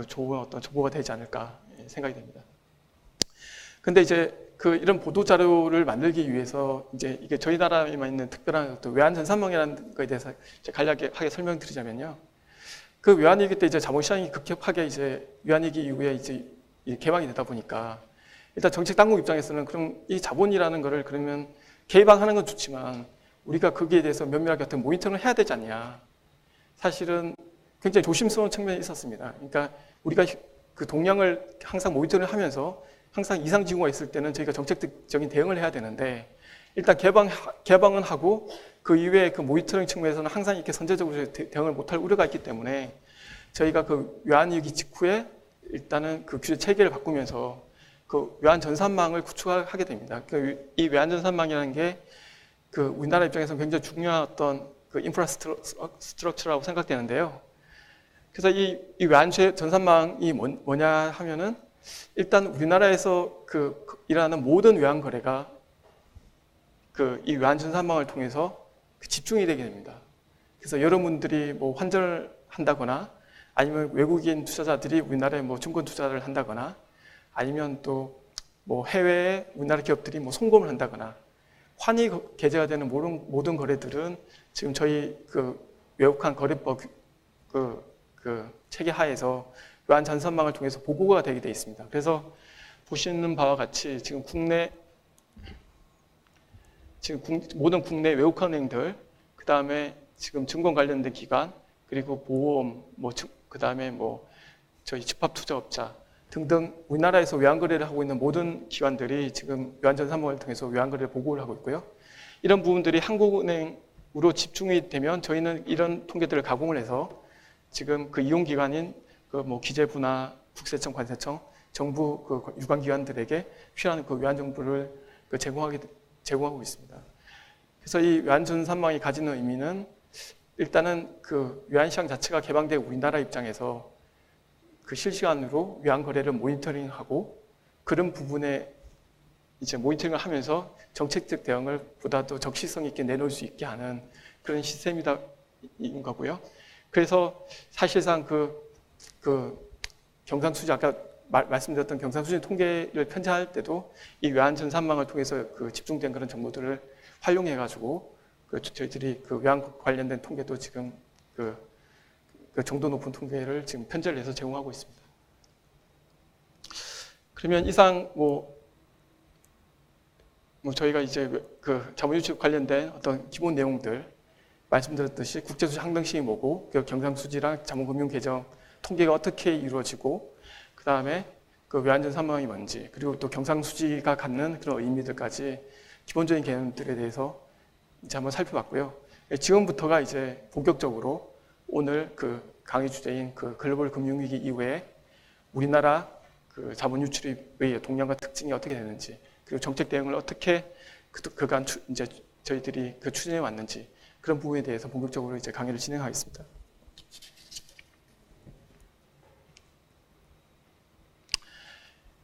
A: 좋은 어떤 정보가 되지 않을까 생각이 됩니다. 근데 이제 이런 보도 자료를 만들기 위해서 이제 이게 저희 나라에만 있는 특별한 외환 전산망이라는 거에 대해서 간략하게 설명드리자면요. 외환위기 때 이제 자본시장이 급격하게 이제 외환위기 이후에 이제 개방이 되다 보니까 일단 정책 당국 입장에서는 그럼 이 자본이라는 거를 그러면 개방하는 건 좋지만 우리가 거기에 대해서 면밀하게 어떤 모니터링을 해야 되지 않냐. 사실은 굉장히 조심스러운 측면이 있었습니다. 그러니까 우리가 그 동향을 항상 모니터링 하면서 항상 이상 징후가 있을 때는 저희가 정책적인 대응을 해야 되는데 일단 개방은 하고 그 이외에 그 모니터링 측면에서는 항상 이렇게 선제적으로 대응을 못할 우려가 있기 때문에 저희가 그 외환위기 직후에 일단은 그 규제 체계를 바꾸면서 그 외환 전산망을 구축하게 됩니다. 이 외환 전산망이라는 게 그 우리나라 입장에서 굉장히 중요한 어떤 그 인프라스트럭처라고 생각되는데요. 그래서 이 외환 전산망이 뭐냐 하면은 일단 우리나라에서 일어나는 모든 외환 거래가 이 외환 전산망을 통해서 집중이 되게 됩니다. 그래서 여러분들이 뭐 환전을 한다거나 아니면 외국인 투자자들이 우리나라에 뭐 증권 투자를 한다거나 아니면 또 뭐 해외에 우리나라 기업들이 뭐 송금을 한다거나 환이 게재가 되는 모든 거래들은 지금 저희 그 외국환 거래법 체계 하에서 외환 전산망을 통해서 보고가 되게 돼 있습니다. 그래서 보시는 바와 같이 지금 모든 국내 외국환 은행들, 그 다음에 지금 증권 관련된 기관, 그리고 보험, 그 다음에 뭐 저희 집합투자업자 등등 우리나라에서 외환거래를 하고 있는 모든 기관들이 지금 외환전산망을 통해서 외환거래를 보고를 하고 있고요. 이런 부분들이 한국은행으로 집중이 되면 저희는 이런 통계들을 가공을 해서 지금 그 이용기관인 뭐 기재부나 국세청, 관세청, 정부 그 유관기관들에게 필요한 그 외환 정보를 제공하고 있습니다. 그래서 이 외환전산망이 가지는 의미는 일단은 그 외환시장 자체가 개방된 우리나라 입장에서 그 실시간으로 외환 거래를 모니터링하고 그런 부분에 이제 모니터링을 하면서 정책적 대응을 보다 더 적시성 있게 내놓을 수 있게 하는 그런 시스템이다 인 거고요. 그래서 사실상 경상수지 아까 말씀드렸던 경상수지 통계를 편찬할 때도 이 외환 전산망을 통해서 그 집중된 그런 정보들을 활용해가지고 저희들이 그 외환 관련된 통계도 지금 그 정도 높은 통계를 지금 편제를 해서 제공하고 있습니다. 그러면 이상 뭐 저희가 이제 그 자본유출 관련된 어떤 기본 내용들 말씀드렸듯이 국제수지 항등식이 뭐고 경상수지랑 자본금융개정 통계가 어떻게 이루어지고 그 다음에 그 외환전산망이 뭔지 그리고 또 경상수지가 갖는 그런 의미들까지 기본적인 개념들에 대해서 이제 한번 살펴봤고요. 지금부터가 이제 본격적으로 오늘 그 강의 주제인 그 글로벌 금융위기 이후에 우리나라 그 자본 유출의 동향과 특징이 어떻게 되는지 그리고 정책 대응을 어떻게 그간 이제 저희들이 추진해 왔는지 그런 부분에 대해서 본격적으로 이제 강의를 진행하겠습니다.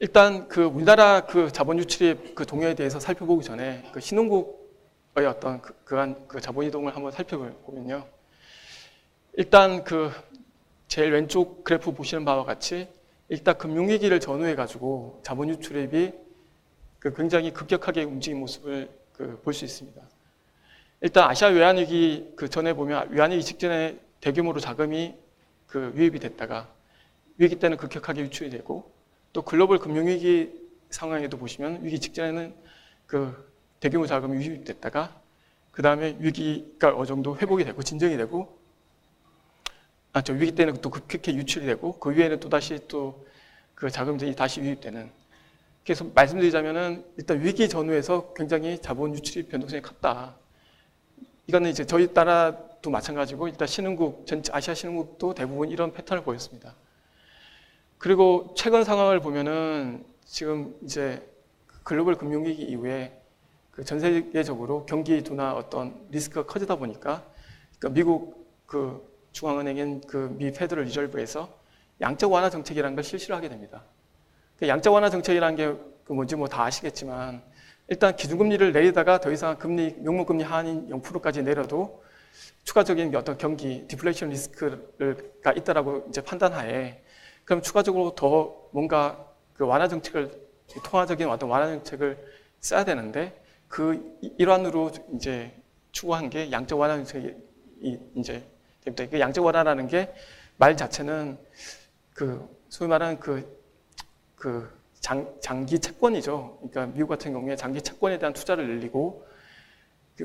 A: 일단 그 우리나라 그 자본 유출의 그 동향에 대해서 살펴보기 전에 그 신흥국의 어떤 그간 그 자본 이동을 한번 살펴보면요. 일단 그 제일 왼쪽 그래프 보시는 바와 같이 일단 금융위기를 전후해 가지고 자본 유출액이 굉장히 급격하게 움직인 모습을 볼 수 있습니다. 일단 아시아 외환위기 그 전에 보면 외환위기 직전에 대규모로 자금이 유입이 됐다가 위기 때는 급격하게 유출이 되고 또 글로벌 금융위기 상황에도 보시면 위기 직전에는 대규모 자금이 유입됐다가 그 다음에 위기가 어느 정도 회복이 되고 진정이 되고 위기 때는 또 급격히 유출이 되고 그 위에는 또 다시 그 자금들이 다시 유입되는. 그래서 말씀드리자면은 일단 위기 전후에서 굉장히 자본 유출이 변동성이 컸다. 이거는 이제 저희 나라도 마찬가지고 일단 신흥국 전체 아시아 신흥국도 대부분 이런 패턴을 보였습니다. 그리고 최근 상황을 보면은 지금 이제 글로벌 금융위기 이후에 전 세계적으로 경기 둔화 어떤 리스크가 커지다 보니까 미국 중앙은행인 미 페더럴 리저브에서 양적 완화 정책이라는 걸 실시를 하게 됩니다. 양적 완화 정책이라는 게 뭔지 다 아시겠지만 일단 기준금리를 내리다가 더 이상 명목금리 하한인 0%까지 내려도 추가적인 어떤 경기 디플레이션 리스크가 있다라고 이제 판단하에 그럼 추가적으로 더 뭔가 완화 정책을 통화적인 어떤 완화 정책을 써야 되는데 그 일환으로 이제 추구한 게 양적 완화 정책이 이제 됩니다. 양적 완화라는 게 말 자체는 소위 말하는 장기 채권이죠. 그러니까 미국 같은 경우에 장기 채권에 대한 투자를 늘리고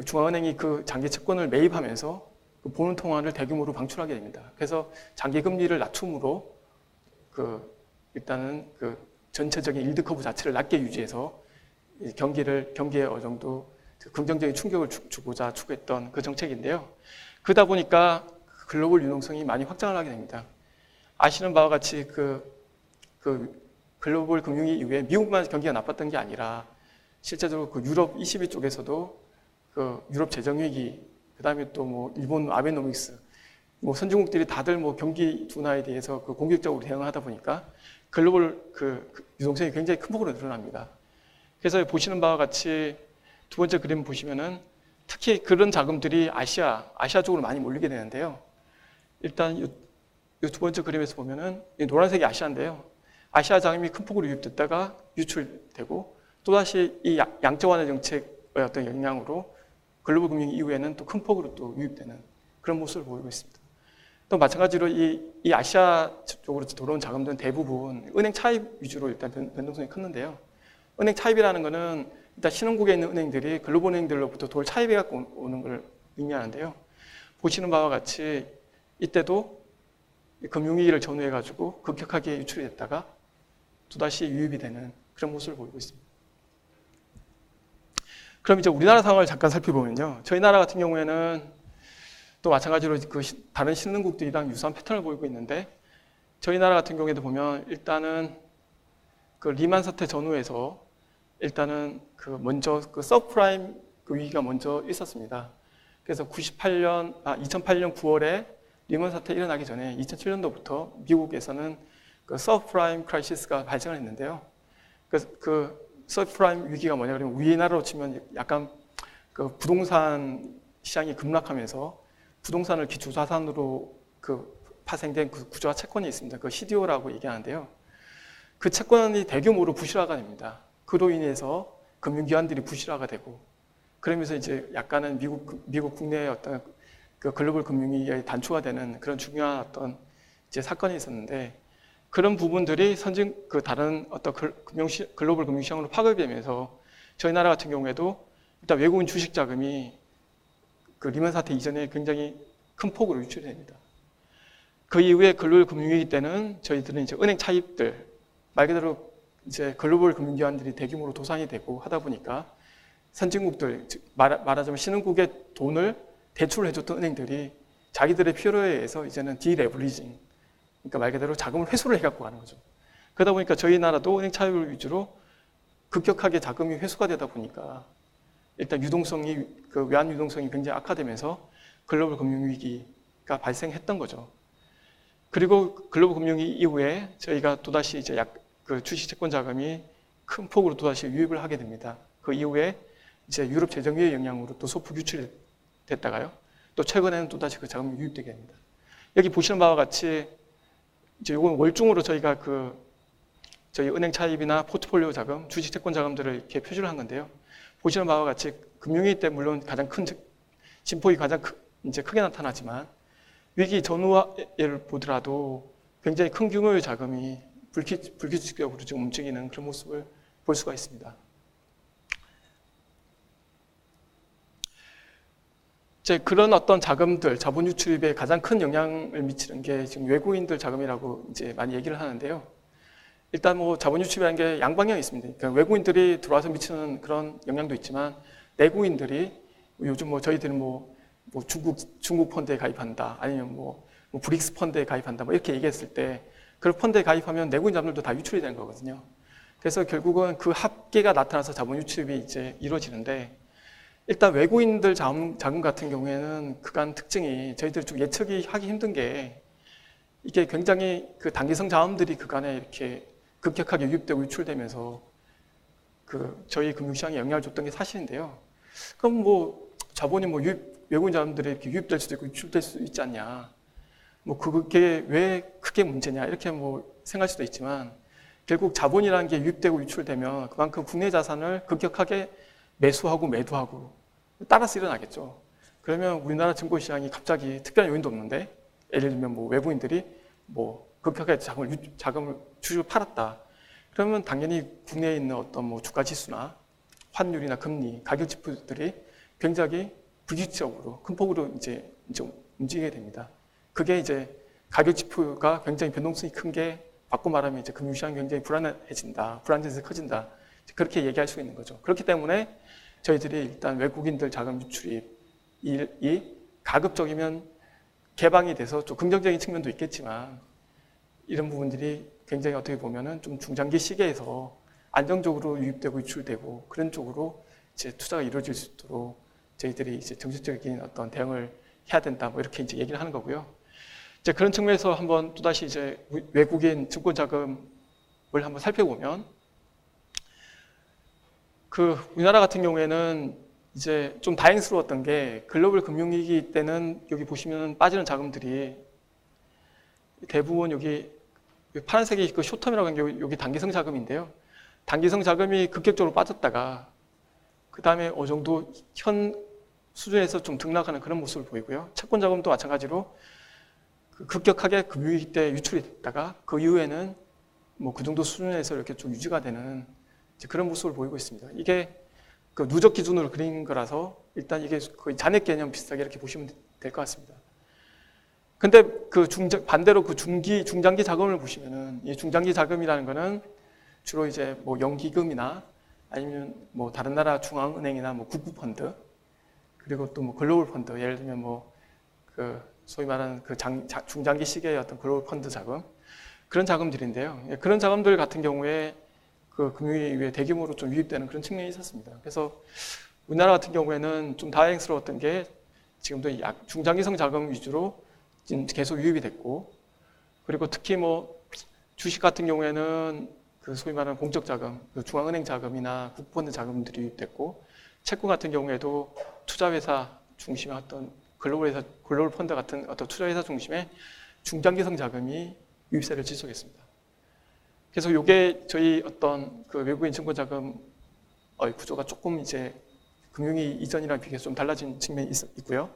A: 중앙은행이 그 장기 채권을 매입하면서 그 보는 통화를 대규모로 방출하게 됩니다. 그래서 장기 금리를 낮춤으로 일단은 전체적인 일드 커브 자체를 낮게 유지해서 경기에 어느 정도 긍정적인 충격을 주고자 추구했던 그 정책인데요. 그러다 보니까 글로벌 유동성이 많이 확장을 하게 됩니다. 아시는 바와 같이 글로벌 금융위 이후에 미국만 경기가 나빴던 게 아니라 실제적으로 유럽 20위 쪽에서도 유럽 재정위기, 그 다음에 또 뭐 일본 아베노믹스, 뭐 선진국들이 다들 뭐 경기 둔화에 대해서 공격적으로 대응을 하다 보니까 글로벌 유동성이 굉장히 큰 폭으로 늘어납니다. 그래서 보시는 바와 같이 두 번째 그림 보시면은 특히 그런 자금들이 아시아 쪽으로 많이 몰리게 되는데요. 일단 이 두 번째 그림에서 보면은 이 노란색이 아시아인데요. 아시아 자금이 큰 폭으로 유입됐다가 유출되고 또다시 이 양적 완화 정책의 어떤 영향으로 글로벌 금융 이후에는 또 큰 폭으로 또 유입되는 그런 모습을 보이고 있습니다. 또 마찬가지로 이 아시아 쪽으로 들어온 자금들은 대부분 은행 차입 위주로 일단 변동성이 컸는데요. 은행 차입이라는 것은 일단 신흥국에 있는 은행들이 글로벌 은행들로부터 돈을 차입해 갖고 오는 걸 의미하는데요. 보시는 바와 같이 이때도 금융위기를 전후해 가지고 급격하게 유출이 됐다가 또다시 유입이 되는 그런 모습을 보이고 있습니다. 그럼 이제 우리나라 상황을 잠깐 살펴보면요. 저희 나라 같은 경우에는 또 마찬가지로 다른 신흥국들이랑 유사한 패턴을 보이고 있는데 저희 나라 같은 경우에도 보면 일단은 리만 사태 전후에서 일단은 먼저 서프라임 위기가 먼저 있었습니다. 그래서 2008년 9월에 리만 사태 일어나기 전에 2007년도부터 미국에서는 서프라임 크라이시스가 발생을 했는데요. 그래서 서프라임 위기가 뭐냐 그러면 우리나라로 치면 약간 부동산 시장이 급락하면서 부동산을 기초자산으로 파생된 구조화 채권이 있습니다. CDO라고 얘기하는데요. 그 채권이 대규모로 부실화가 됩니다. 그로 인해서 금융기관들이 부실화가 되고 그러면서 이제 약간은 미국 국내의 어떤 글로벌 금융위기에 단초가 되는 그런 중요한 어떤 이제 사건이 있었는데 그런 부분들이 다른 어떤 글로벌 금융시장으로 파급되면서 저희 나라 같은 경우에도 일단 외국인 주식 자금이 리만 사태 이전에 굉장히 큰 폭으로 유출이 됩니다. 그 이후에 글로벌 금융위기 때는 저희들은 이제 은행 차입들 말 그대로 이제 글로벌 금융기관들이 대규모로 도산이 되고 하다 보니까 선진국들 말하자면 신흥국의 돈을 대출을 해줬던 은행들이 자기들의 필요에 의해서 이제는 디레버리징 그러니까 말 그대로 자금을 회수를 해갖고 가는 거죠. 그러다 보니까 저희 나라도 은행 차입을 위주로 급격하게 자금이 회수가 되다 보니까 일단 외환 유동성이 굉장히 악화되면서 글로벌 금융위기가 발생했던 거죠. 그리고 글로벌 금융위기 이후에 저희가 또다시 이제 주식 채권 자금이 큰 폭으로 또다시 유입을 하게 됩니다. 그 이후에 이제 유럽 재정위의 영향으로 또 소폭 유출이 됐다가요. 또 최근에는 또다시 그 자금이 유입되게 됩니다. 여기 보시는 바와 같이 이제 이건 월중으로 저희가 저희 은행 차입이나 포트폴리오 자금, 주식 채권 자금들을 이렇게 표시를 한 건데요. 보시는 바와 같이 금융위기 때 물론 가장 큰 진폭이 가장 이제 크게 나타나지만 위기 전후를 보더라도 굉장히 큰 규모의 자금이 불규칙적으로 지금 움직이는 그런 모습을 볼 수가 있습니다. 이제 그런 어떤 자금들, 자본 유출입에 가장 큰 영향을 미치는 게 지금 외국인들 자금이라고 이제 많이 얘기를 하는데요. 일단 뭐 자본 유출이라는 게 양방향이 있습니다. 그러니까 외국인들이 들어와서 미치는 그런 영향도 있지만 내국인들이 요즘 뭐 저희들은 뭐 중국 펀드에 가입한다, 아니면 뭐 브릭스 펀드에 가입한다, 뭐 이렇게 얘기했을 때 그런 펀드에 가입하면 내국인 자금들도 다 유출이 되는 거거든요. 그래서 결국은 그 합계가 나타나서 자본 유출이 이제 이루어지는데. 일단 외국인들 자금 같은 경우에는 그간 특징이 저희들이 좀 예측이 하기 힘든 게 이게 굉장히 단기성 자금들이 그간에 이렇게 급격하게 유입되고 유출되면서 저희 금융시장에 영향을 줬던 게 사실인데요. 그럼 뭐 자본이 외국인 자금들이 이렇게 유입될 수도 있고 유출될 수도 있지 않냐. 뭐 그게 왜 크게 문제냐 이렇게 뭐 생각할 수도 있지만 결국 자본이라는 게 유입되고 유출되면 그만큼 국내 자산을 급격하게 매수하고 매도하고 따라서 일어나겠죠. 그러면 우리나라 증권시장이 갑자기 특별한 요인도 없는데 예를 들면 뭐 외부인들이 뭐 급격하게 자금을 주식을 팔았다. 그러면 당연히 국내에 있는 어떤 뭐 주가 지수나 환율이나 금리, 가격 지표들이 굉장히 불규칙적으로 큰 폭으로 이제 움직이게 됩니다. 그게 이제 가격 지표가 굉장히 변동성이 큰 게 바꿔 말하면 이제 금융시장이 굉장히 불안해진다, 불안정성이 커진다, 그렇게 얘기할 수 있는 거죠. 그렇기 때문에 저희들이 일단 외국인들 자금 유출이 가급적이면 개방이 돼서 좀 긍정적인 측면도 있겠지만 이런 부분들이 굉장히 어떻게 보면은 좀 중장기 시계에서 안정적으로 유입되고 유출되고 그런 쪽으로 이제 투자가 이루어질 수 있도록 저희들이 이제 정책적인 어떤 대응을 해야 된다, 뭐 이렇게 이제 얘기를 하는 거고요. 이제 그런 측면에서 한번 또다시 이제 외국인 증권 자금을 한번 살펴보면 그 우리나라 같은 경우에는 이제 좀 다행스러웠던 게 글로벌 금융위기 때는 여기 보시면 빠지는 자금들이 대부분 여기 파란색이 그 숏텀이라고 하는 게 여기 단기성 자금인데요. 단기성 자금이 급격적으로 빠졌다가 그 다음에 어느 정도 현 수준에서 좀 등락하는 그런 모습을 보이고요. 채권 자금도 마찬가지로 급격하게 금융위기 때 유출이 됐다가 그 이후에는 뭐 그 정도 수준에서 이렇게 좀 유지가 되는 그런 모습을 보이고 있습니다. 이게 그 누적 기준으로 그린 거라서 일단 이게 거의 잔액 개념 비슷하게 이렇게 보시면 될 것 같습니다. 근데 그 반대로 그 중장기 자금을 보시면은 이 중장기 자금이라는 거는 주로 이제 뭐 연기금이나 아니면 뭐 다른 나라 중앙은행이나 뭐 국부펀드 그리고 또 뭐 글로벌 펀드 예를 들면 뭐 그 소위 말하는 그 중장기 시기의 어떤 글로벌 펀드 자금 그런 자금들인데요. 그런 자금들 같은 경우에 그 금융위기에 대규모로 좀 유입되는 그런 측면이 있었습니다. 그래서 우리나라 같은 경우에는 좀 다행스러웠던 게 지금도 중장기성 자금 위주로 지금 계속 유입이 됐고 그리고 특히 뭐 주식 같은 경우에는 그 소위 말하는 공적 자금, 그 중앙은행 자금이나 국부펀드 자금들이 유입됐고 채권 같은 경우에도 투자회사 중심의 어떤 글로벌 펀드 같은 어떤 투자회사 중심의 중장기성 자금이 유입세를 지속했습니다. 그래서 이게 저희 어떤 그 외국인 증권 자금의 구조가 조금 이제 금융위 이전이랑 비교해서 좀 달라진 측면이 있고요.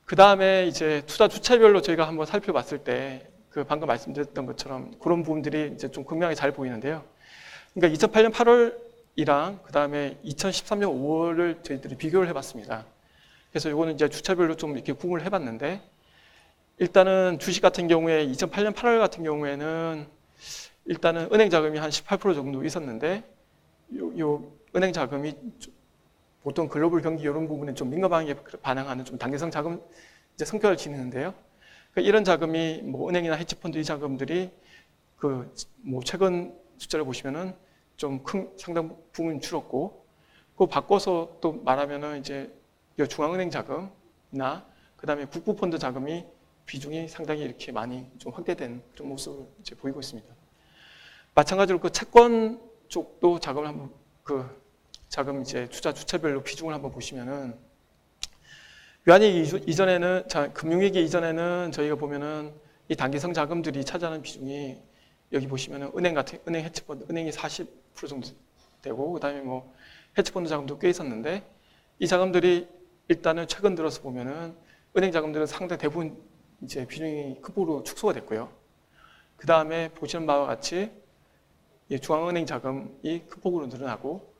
A: 그 다음에 이제 투자 주체별로 저희가 한번 살펴봤을 때 그 방금 말씀드렸던 것처럼 그런 부분들이 이제 좀 극명하게 잘 보이는데요. 그러니까 2008년 8월이랑 그 다음에 2013년 5월을 저희들이 비교를 해봤습니다. 그래서 이거는 이제 주체별로 좀 이렇게 구분을 해봤는데 일단은 주식 같은 경우에 2008년 8월 같은 경우에는 일단은 은행 자금이 한 18% 정도 있었는데 요 은행 자금이 보통 글로벌 경기 이런 부분에 좀 민감하게 반응하는 좀 단계성 자금 이제 성격을 지니는데요. 그러니까 이런 자금이 뭐 은행이나 헤지펀드 이 자금들이 그 뭐 최근 숫자를 보시면은 좀 큰 상당 부분 줄었고, 그 바꿔서 또 말하면은 이제 중앙은행 자금이나 그 다음에 국부펀드 자금이 비중이 상당히 이렇게 많이 좀 확대된 그런 모습을 이제 보이고 있습니다. 마찬가지로 그 채권 쪽도 자금을 한번 자금 이제 투자 주체별로 비중을 한번 보시면은 외환위기 이전에는 금융위기 이전에는 저희가 보면은 이 단기성 자금들이 차지하는 비중이 여기 보시면은 은행 헤지펀드 은행이 40% 정도 되고 그다음에 뭐 헤지펀드 자금도 꽤 있었는데 이 자금들이 일단은 최근 들어서 보면은 은행 자금들은 상당 대부분 이제 비중이 큰 폭으로 축소가 됐고요. 그 다음에 보시는 바와 같이 중앙은행 자금이 큰 폭으로 늘어나고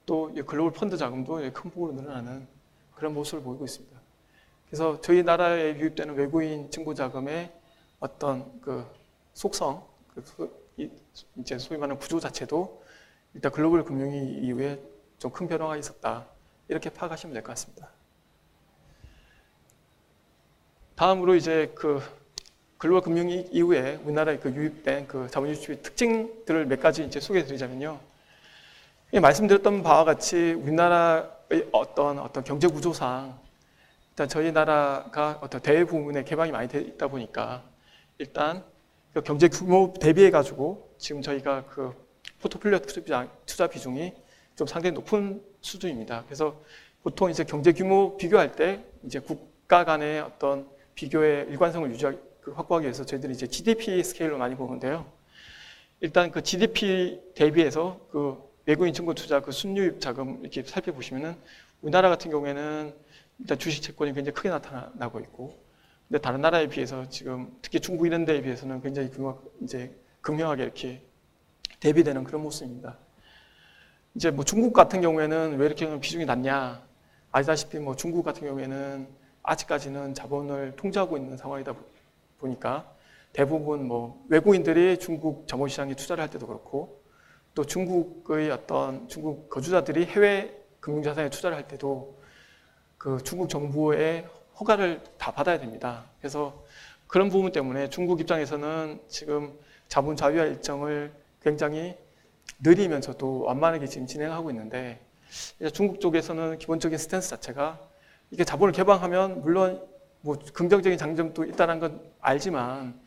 A: 또 글로벌 펀드 자금도 큰 폭으로 늘어나는 그런 모습을 보이고 있습니다. 그래서 저희 나라에 유입되는 외국인 증권 자금의 어떤 그 속성, 이제 소위 말하는 구조 자체도 일단 글로벌 금융위기 이후에 좀 큰 변화가 있었다. 이렇게 파악하시면 될 것 같습니다. 다음으로 이제 그 글로벌 금융위기 이후에 우리나라에 그 유입된 그 자본 유출의 특징들을 몇 가지 이제 소개해 드리자면요. 말씀드렸던 바와 같이 우리나라의 어떤 경제 구조상 일단 저희 나라가 어떤 대외 부문에 개방이 많이 돼 있다 보니까 일단 그 경제 규모 대비해 가지고 지금 저희가 그 포트폴리오 투자 비중이 좀 상당히 높은 수준입니다. 그래서 보통 이제 경제 규모 비교할 때 이제 국가 간의 어떤 비교의 일관성을 확보하기 위해서 저희들이 이제 GDP 스케일로 많이 보는데요. 일단 그 GDP 대비해서 그 외국인 증권 투자 그 순유입 자금 이렇게 살펴보시면은 우리나라 같은 경우에는 일단 주식 채권이 굉장히 크게 나타나고 있고, 근데 다른 나라에 비해서 지금 특히 중국 이런 데에 비해서는 굉장히 이제 극명하게 이렇게 대비되는 그런 모습입니다. 이제 뭐 중국 같은 경우에는 왜 이렇게 비중이 낮냐? 아시다시피 뭐 중국 같은 경우에는 아직까지는 자본을 통제하고 있는 상황이다 보니까 대부분 뭐 외국인들이 중국 자본시장에 투자를 할 때도 그렇고 또 중국의 어떤 중국 거주자들이 해외 금융자산에 투자를 할 때도 그 중국 정부의 허가를 다 받아야 됩니다. 그래서 그런 부분 때문에 중국 입장에서는 지금 자본 자유화 일정을 굉장히 느리면서도 완만하게 지금 진행하고 있는데 중국 쪽에서는 기본적인 스탠스 자체가 이게 자본을 개방하면 물론 뭐 긍정적인 장점도 있다는 건 알지만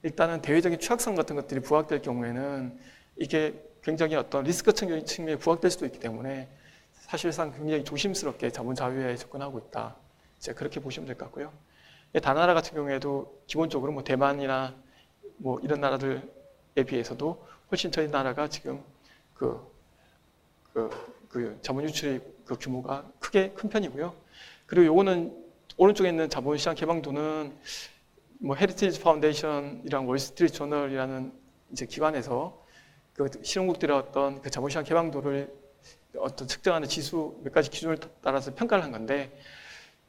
A: 일단은 대외적인 취약성 같은 것들이 부각될 경우에는 이게 굉장히 어떤 리스크 측면에 부각될 수도 있기 때문에 사실상 굉장히 조심스럽게 자본 자유화에 접근하고 있다. 이제 그렇게 보시면 될 것 같고요. 다른 나라 같은 경우에도 기본적으로 뭐 대만이나 뭐 이런 나라들에 비해서도 훨씬 저희 나라가 지금 그 자본 유출의 그 규모가 큰 편이고요. 그리고 요거는 오른쪽에 있는 자본시장 개방도는 뭐 헤리티지 파운데이션이랑 월스트리트 저널이라는 이제 기관에서 그 실험국들의 어떤 그 자본시장 개방도를 어떤 측정하는 지수 몇 가지 기준을 따라서 평가를 한 건데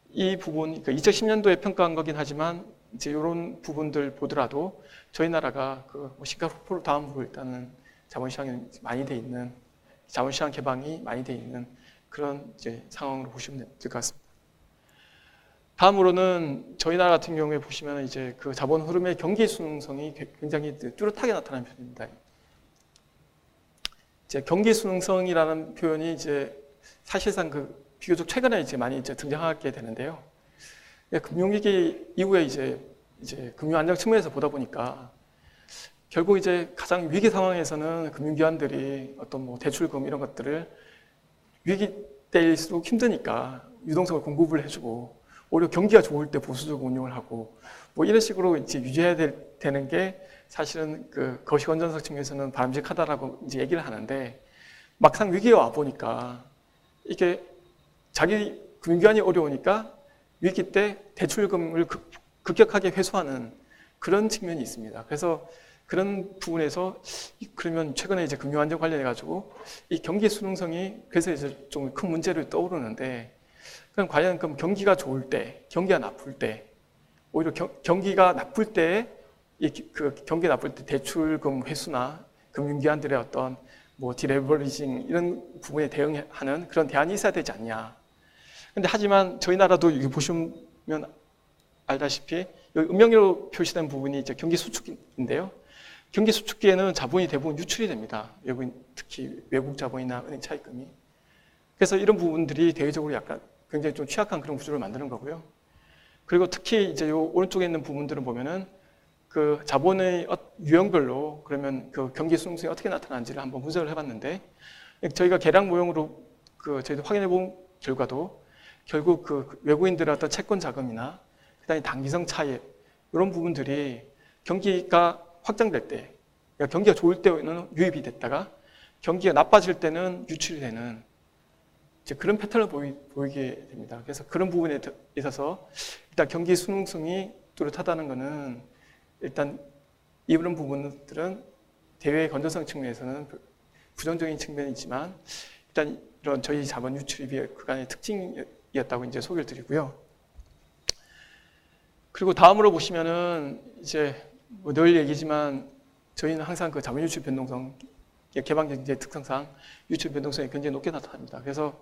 A: 이 부분, 그 2010년도에 평가한 거긴 하지만 이제 이런 부분들 보더라도 저희 나라가 그 싱가포르 다음으로 일단은 자본시장이 많이 돼 있는 자본시장 개방이 많이 돼 있는 그런 이제 상황으로 보시면 될 것 같습니다. 다음으로는 저희 나라 같은 경우에 보시면 이제 그 자본 흐름의 경기 수능성이 굉장히 뚜렷하게 나타나는 편입니다. 이제 경기 수능성이라는 표현이 이제 사실상 그 비교적 최근에 이제 많이 이제 등장하게 되는데요. 금융위기 이후에 이제 금융 안정 측면에서 보다 보니까 결국 이제 가장 위기 상황에서는 금융기관들이 어떤 뭐 대출금 이런 것들을 위기 때일수록 힘드니까 유동성을 공급을 해주고 오히려 경기가 좋을 때 보수적 운용을 하고 뭐 이런 식으로 이제 유지해야 되는 게 사실은 그 거시건전성 측면에서는 바람직하다라고 이제 얘기를 하는데 막상 위기가 와 보니까 이게 자기 금융기관이 어려우니까 위기 때 대출금을 급격하게 회수하는 그런 측면이 있습니다. 그래서 그런 부분에서 그러면 최근에 이제 금융안정 관련해 가지고 이 경기 수능성이 그래서 이제 좀 큰 문제를 떠오르는데 그럼 과연 그럼 경기가 좋을 때, 경기가 나쁠 때, 오히려 경기가 나쁠 때, 그 경기 나쁠 때 대출금 회수나 금융기관들의 어떤 뭐 디레버리징 이런 부분에 대응하는 그런 대안이 있어야 되지 않냐. 근데 하지만 저희 나라도 여기 보시면 알다시피 여기 음영으로 표시된 부분이 이제 경기 수축인데요. 경기 수축기에는 자본이 대부분 유출이 됩니다. 외국인, 특히 외국 자본이나 은행 차입금이. 그래서 이런 부분들이 대외적으로 약간 굉장히 좀 취약한 그런 구조를 만드는 거고요. 그리고 특히 이제 요 오른쪽에 있는 부분들은 보면은 그 자본의 유형별로 그러면 그 경기 수능성이 어떻게 나타나는지를 한번 분석을 해봤는데 저희가 계량 모형으로 그 저희도 확인해 본 결과도 결국 그 외국인들의 어떤 채권 자금이나 그다음에 단기성 차입 이런 부분들이 경기가 확장될 때, 그러니까 경기가 좋을 때는 유입이 됐다가 경기가 나빠질 때는 유출이 되는 이제 그런 패턴을 보이게 됩니다. 그래서 그런 부분에 있어서 일단 경기 수능성이 뚜렷하다는 것은 일단 이런 부분들은 대외 건전성 측면에서는 부정적인 측면이지만 일단 이런 저희 자본 유출입의 그간의 특징이었다고 이제 소개를 드리고요. 그리고 다음으로 보시면은 이제 뭐 늘 얘기지만 저희는 항상 그 자본 유출 변동성, 개방 경제의 특성상 유출 변동성이 굉장히 높게 나타납니다. 그래서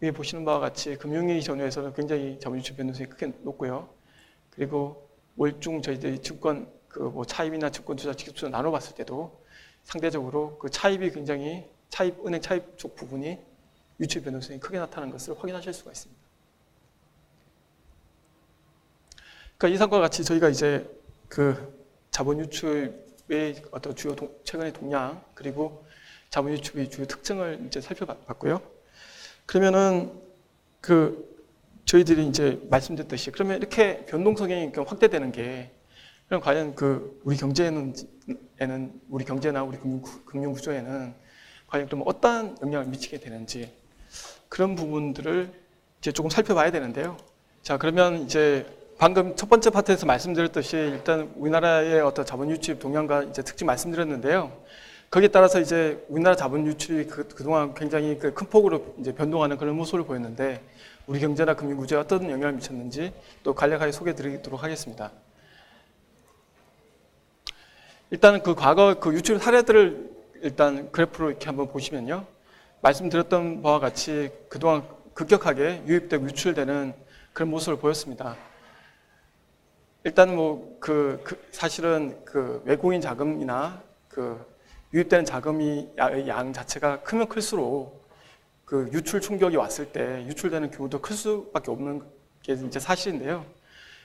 A: 위에 보시는 바와 같이 금융위기 전후에서는 굉장히 자본 유출 변동성이 크게 높고요. 그리고 월중 저희들이 증권 그 뭐 차입이나 증권 투자 지급수를 나눠봤을 때도 상대적으로 그 차입이 굉장히 은행 차입 쪽 부분이 유출 변동성이 크게 나타나는 것을 확인하실 수가 있습니다. 그러니까 이상과 같이 저희가 이제 그 자본 유출의 어떤 주요 최근의 동향 그리고 자본 유출의 주요 특징을 이제 살펴봤고요. 그러면은 그 저희들이 이제 말씀드렸듯이 그러면 이렇게 변동성이 확대되는 게 그럼 과연 그 우리 경제나 우리 금융 구조에는 과연 좀 어떠한 영향을 미치게 되는지 그런 부분들을 이제 조금 살펴봐야 되는데요. 자, 그러면 이제 방금 첫 번째 파트에서 말씀드렸듯이 일단 우리나라의 어떤 자본 유출 동향과 이제 특징 말씀드렸는데요. 거기에 따라서 이제 우리나라 자본 유출이 그동안 굉장히 큰 폭으로 이제 변동하는 그런 모습을 보였는데 우리 경제나 금융 구조에 어떤 영향을 미쳤는지 또 간략하게 소개해 드리도록 하겠습니다. 일단은 그 과거 그 유출 사례들을 일단 그래프로 이렇게 한번 보시면요. 말씀드렸던 바와 같이 그동안 급격하게 유입되고 유출되는 그런 모습을 보였습니다. 일단 사실은 그 외국인 자금이나 그 유입되는 자금이 양 자체가 크면 클수록 그 유출 충격이 왔을 때 유출되는 규모도 클 수밖에 없는 게 이제 사실인데요.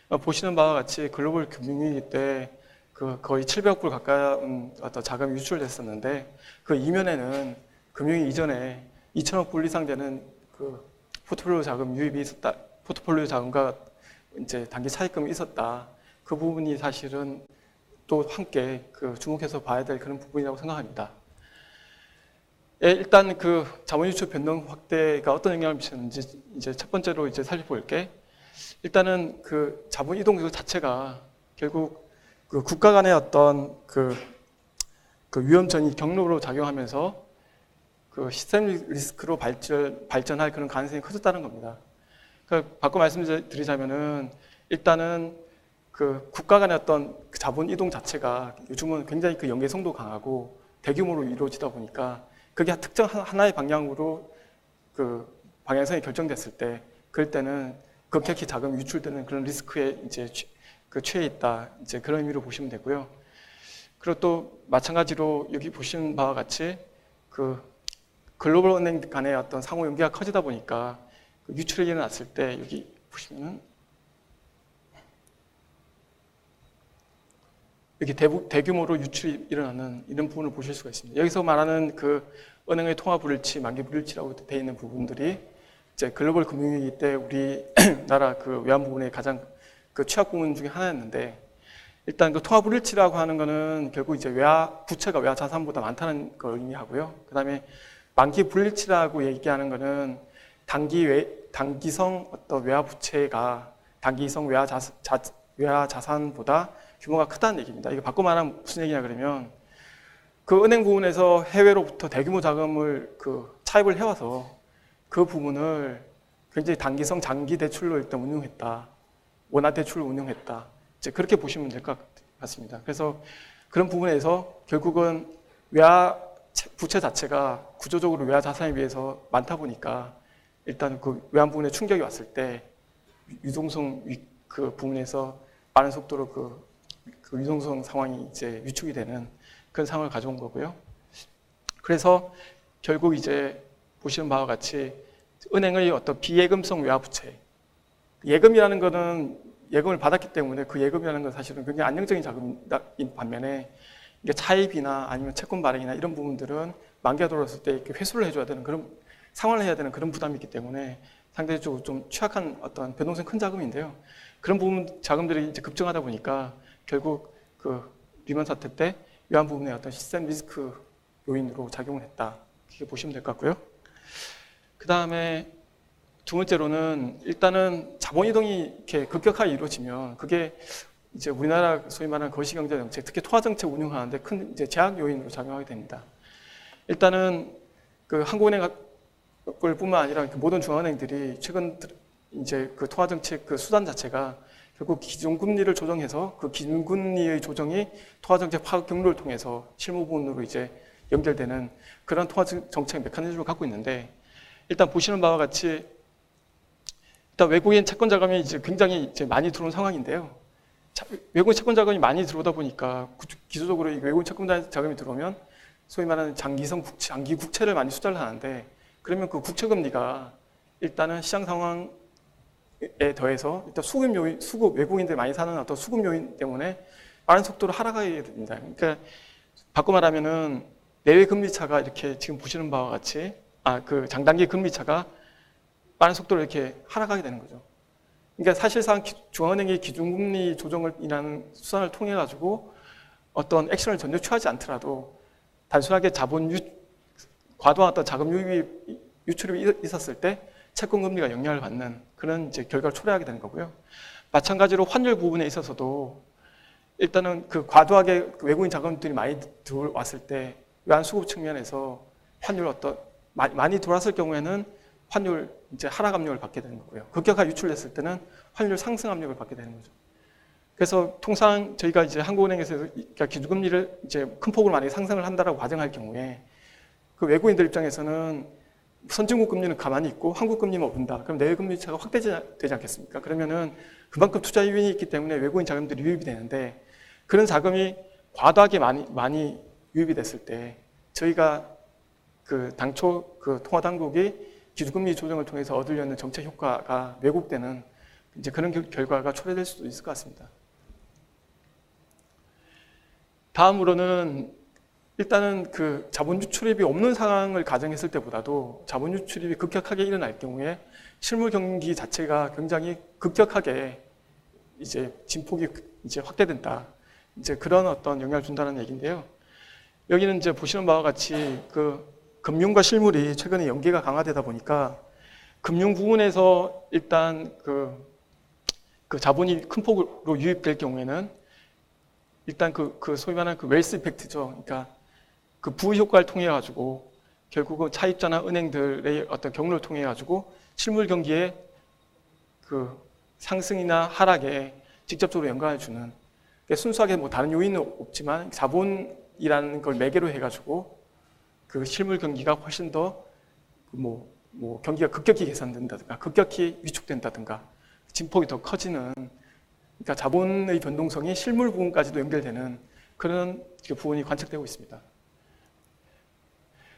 A: 보시는 바와 같이 글로벌 금융위기 때 그 거의 700억 불 가까운 어떤 자금이 유출됐었는데 그 이면에는 금융위 이전에 2천억 불 이상 되는 그 포트폴리오 자금 유입이 있었다. 포트폴리오 자금과 이제 단기 차입금이 있었다. 그 부분이 사실은 또 함께 그 주목해서 봐야 될 그런 부분이라고 생각합니다. 일단 그 자본 유출 변동 확대가 어떤 영향을 미쳤는지 이제 첫 번째로 이제 살펴볼 게 일단은 그 자본 이동 그 자체가 결국 그 국가 간의 어떤 그 위험전이 경로로 작용하면서 그 시스템 리스크로 발전할 그런 가능성이 커졌다는 겁니다. 그러니까 바꿔 말씀드리자면은 일단은 그 국가 간의 어떤 그 자본 이동 자체가 요즘은 굉장히 그 연계성도 강하고 대규모로 이루어지다 보니까 그게 특정 하나의 방향으로 그 방향성이 결정됐을 때 그럴 때는 급격히 자금이 유출되는 그런 리스크에 이제 그 취해 있다. 이제 그런 의미로 보시면 되고요. 그리고 또 마찬가지로 여기 보시는 바와 같이 그 글로벌 은행 간의 어떤 상호 연계가 커지다 보니까 그 유출이 일어났을 때 여기 보시면은 여기 대규모로 유출이 일어나는 이런 부분을 보실 수가 있습니다. 여기서 말하는 그 은행의 통화 불일치, 만기 불일치라고 되어 있는 부분들이 이제 글로벌 금융위기 때 우리나라 그 외환 부분의 가장 그 취약 부분 중에 하나였는데 일단 그 통화 불일치라고 하는 거는 결국 이제 부채가 외화 자산보다 많다는 걸 의미하고요. 그다음에 만기 불일치라고 얘기하는 거는 단기성 어떤 외화 부채가 단기성 외화 자산보다 규모가 크다는 얘기입니다. 이거 바꿔 말하면 무슨 얘기냐 그러면 그 은행 부분에서 해외로부터 대규모 자금을 그 차입을 해와서 그 부분을 굉장히 단기성 장기 대출로 일단 운용했다. 원화 대출을 운용했다. 이제 그렇게 보시면 될 것 같습니다. 그래서 그런 부분에서 결국은 외화 부채 자체가 구조적으로 외화 자산에 비해서 많다 보니까 일단 그 외환 부분에 충격이 왔을 때 유동성 그 부분에서 빠른 속도로 그 유동성 상황이 이제 위축이 되는 그런 상황을 가져온 거고요. 그래서 결국 이제 보시는 바와 같이 은행의 어떤 비예금성 외화 부채, 예금이라는 거는 예금을 받았기 때문에 그 예금이라는 건 사실은 굉장히 안정적인 자금인 반면에 이게 차입이나 아니면 채권 발행이나 이런 부분들은 만기가 돌아왔을 때 이렇게 회수를 해줘야 되는 그런 상환을 해야 되는 그런 부담이 있기 때문에 상대적으로 좀 취약한 어떤 변동성 큰 자금인데요. 그런 부분 자금들이 이제 급증하다 보니까 결국 그 리먼 사태 때 외환 부분의 어떤 시스템 리스크 요인으로 작용을 했다. 이렇게 보시면 될 것 같고요. 그 다음에 두 번째로는 일단은 자본 이동이 이렇게 급격하게 이루어지면 그게 이제 우리나라 소위 말하는 거시경제 정책, 특히 통화 정책 운영하는데 큰 이제 제약 요인으로 작용하게 됩니다. 일단은 그 한국은행 뿐만 아니라 모든 중앙은행들이 최근 이제 그 통화 정책 그 수단 자체가 결국 기준금리를 조정해서 그 기준금리의 조정이 통화 정책 파급 경로를 통해서 실무 부분으로 이제 연결되는 그런 통화 정책 메커니즘을 갖고 있는데 일단 보시는 바와 같이 일단 외국인 채권 자금이 이제 굉장히 이제 많이 들어온 상황인데요. 외국인 채권 자금이 많이 들어오다 보니까 기초적으로 외국인 채권 자금이 들어오면 소위 말하는 장기 국채를 많이 투자를 하는데 그러면 그 국채 금리가 일단은 시장 상황에 더해서 일단 수급 외국인들 많이 사는 어떤 수급 요인 때문에 빠른 속도로 하락하게 됩니다. 그러니까 바꿔 말하면은 내외 금리 차가 이렇게 지금 보시는 바와 같이 그 장단기 금리 차가 빠른 속도로 이렇게 하락하게 되는 거죠. 그러니까 사실상 중앙은행이 기준금리 조정을 이라는 수단을 통해 가지고 어떤 액션을 전혀 취하지 않더라도 단순하게 과도한 어떤 자금 유출이 있었을 때 채권 금리가 영향을 받는 그런 이제 결과를 초래하게 되는 거고요. 마찬가지로 환율 부분에 있어서도 일단은 그 과도하게 외국인 자금들이 많이 들어왔을 때 외환 수급 측면에서 환율 많이 돌았을 경우에는 환율 이제 하락 압력을 받게 되는 거고요. 급격하게 유출됐을 때는 환율 상승 압력을 받게 되는 거죠. 그래서 통상 저희가 이제 한국은행에서 그러니까 기준금리를 이제 큰 폭으로 만약에 상승을 한다라고 가정할 경우에 그 외국인들 입장에서는 선진국 금리는 가만히 있고 한국 금리만 오른다. 그럼 내외 금리 차가 확대되지 않겠습니까? 그러면은 그만큼 투자 유인이 있기 때문에 외국인 자금들이 유입이 되는데 그런 자금이 과도하게 많이 유입이 됐을 때 저희가 그 당초 그 통화당국이 기준금리 조정을 통해서 얻으려는 정책 효과가 왜곡되는 이제 그런 결과가 초래될 수도 있을 것 같습니다. 다음으로는 일단은 그 자본 유출입이 없는 상황을 가정했을 때보다도 자본 유출입이 급격하게 일어날 경우에 실물 경기 자체가 굉장히 급격하게 이제 진폭이 이제 확대된다. 이제 그런 어떤 영향을 준다는 얘기인데요. 여기는 이제 보시는 바와 같이 그 금융과 실물이 최근에 연계가 강화되다 보니까 금융 부분에서 일단 그 자본이 큰 폭으로 유입될 경우에는 일단 그 소위 말하는 그 웰스 이펙트죠. 그러니까 그 부의 효과를 통해 가지고 결국은 차입자나 은행들의 어떤 경로를 통해 가지고 실물 경기에 그 상승이나 하락에 직접적으로 연관을 주는 그러니까 순수하게 뭐 다른 요인은 없지만 자본이라는 걸 매개로 해 가지고 그 실물 경기가 훨씬 더 뭐 경기가 급격히 개선된다든가 급격히 위축된다든가 진폭이 더 커지는 그러니까 자본의 변동성이 실물 부분까지도 연결되는 그런 부분이 관측되고 있습니다.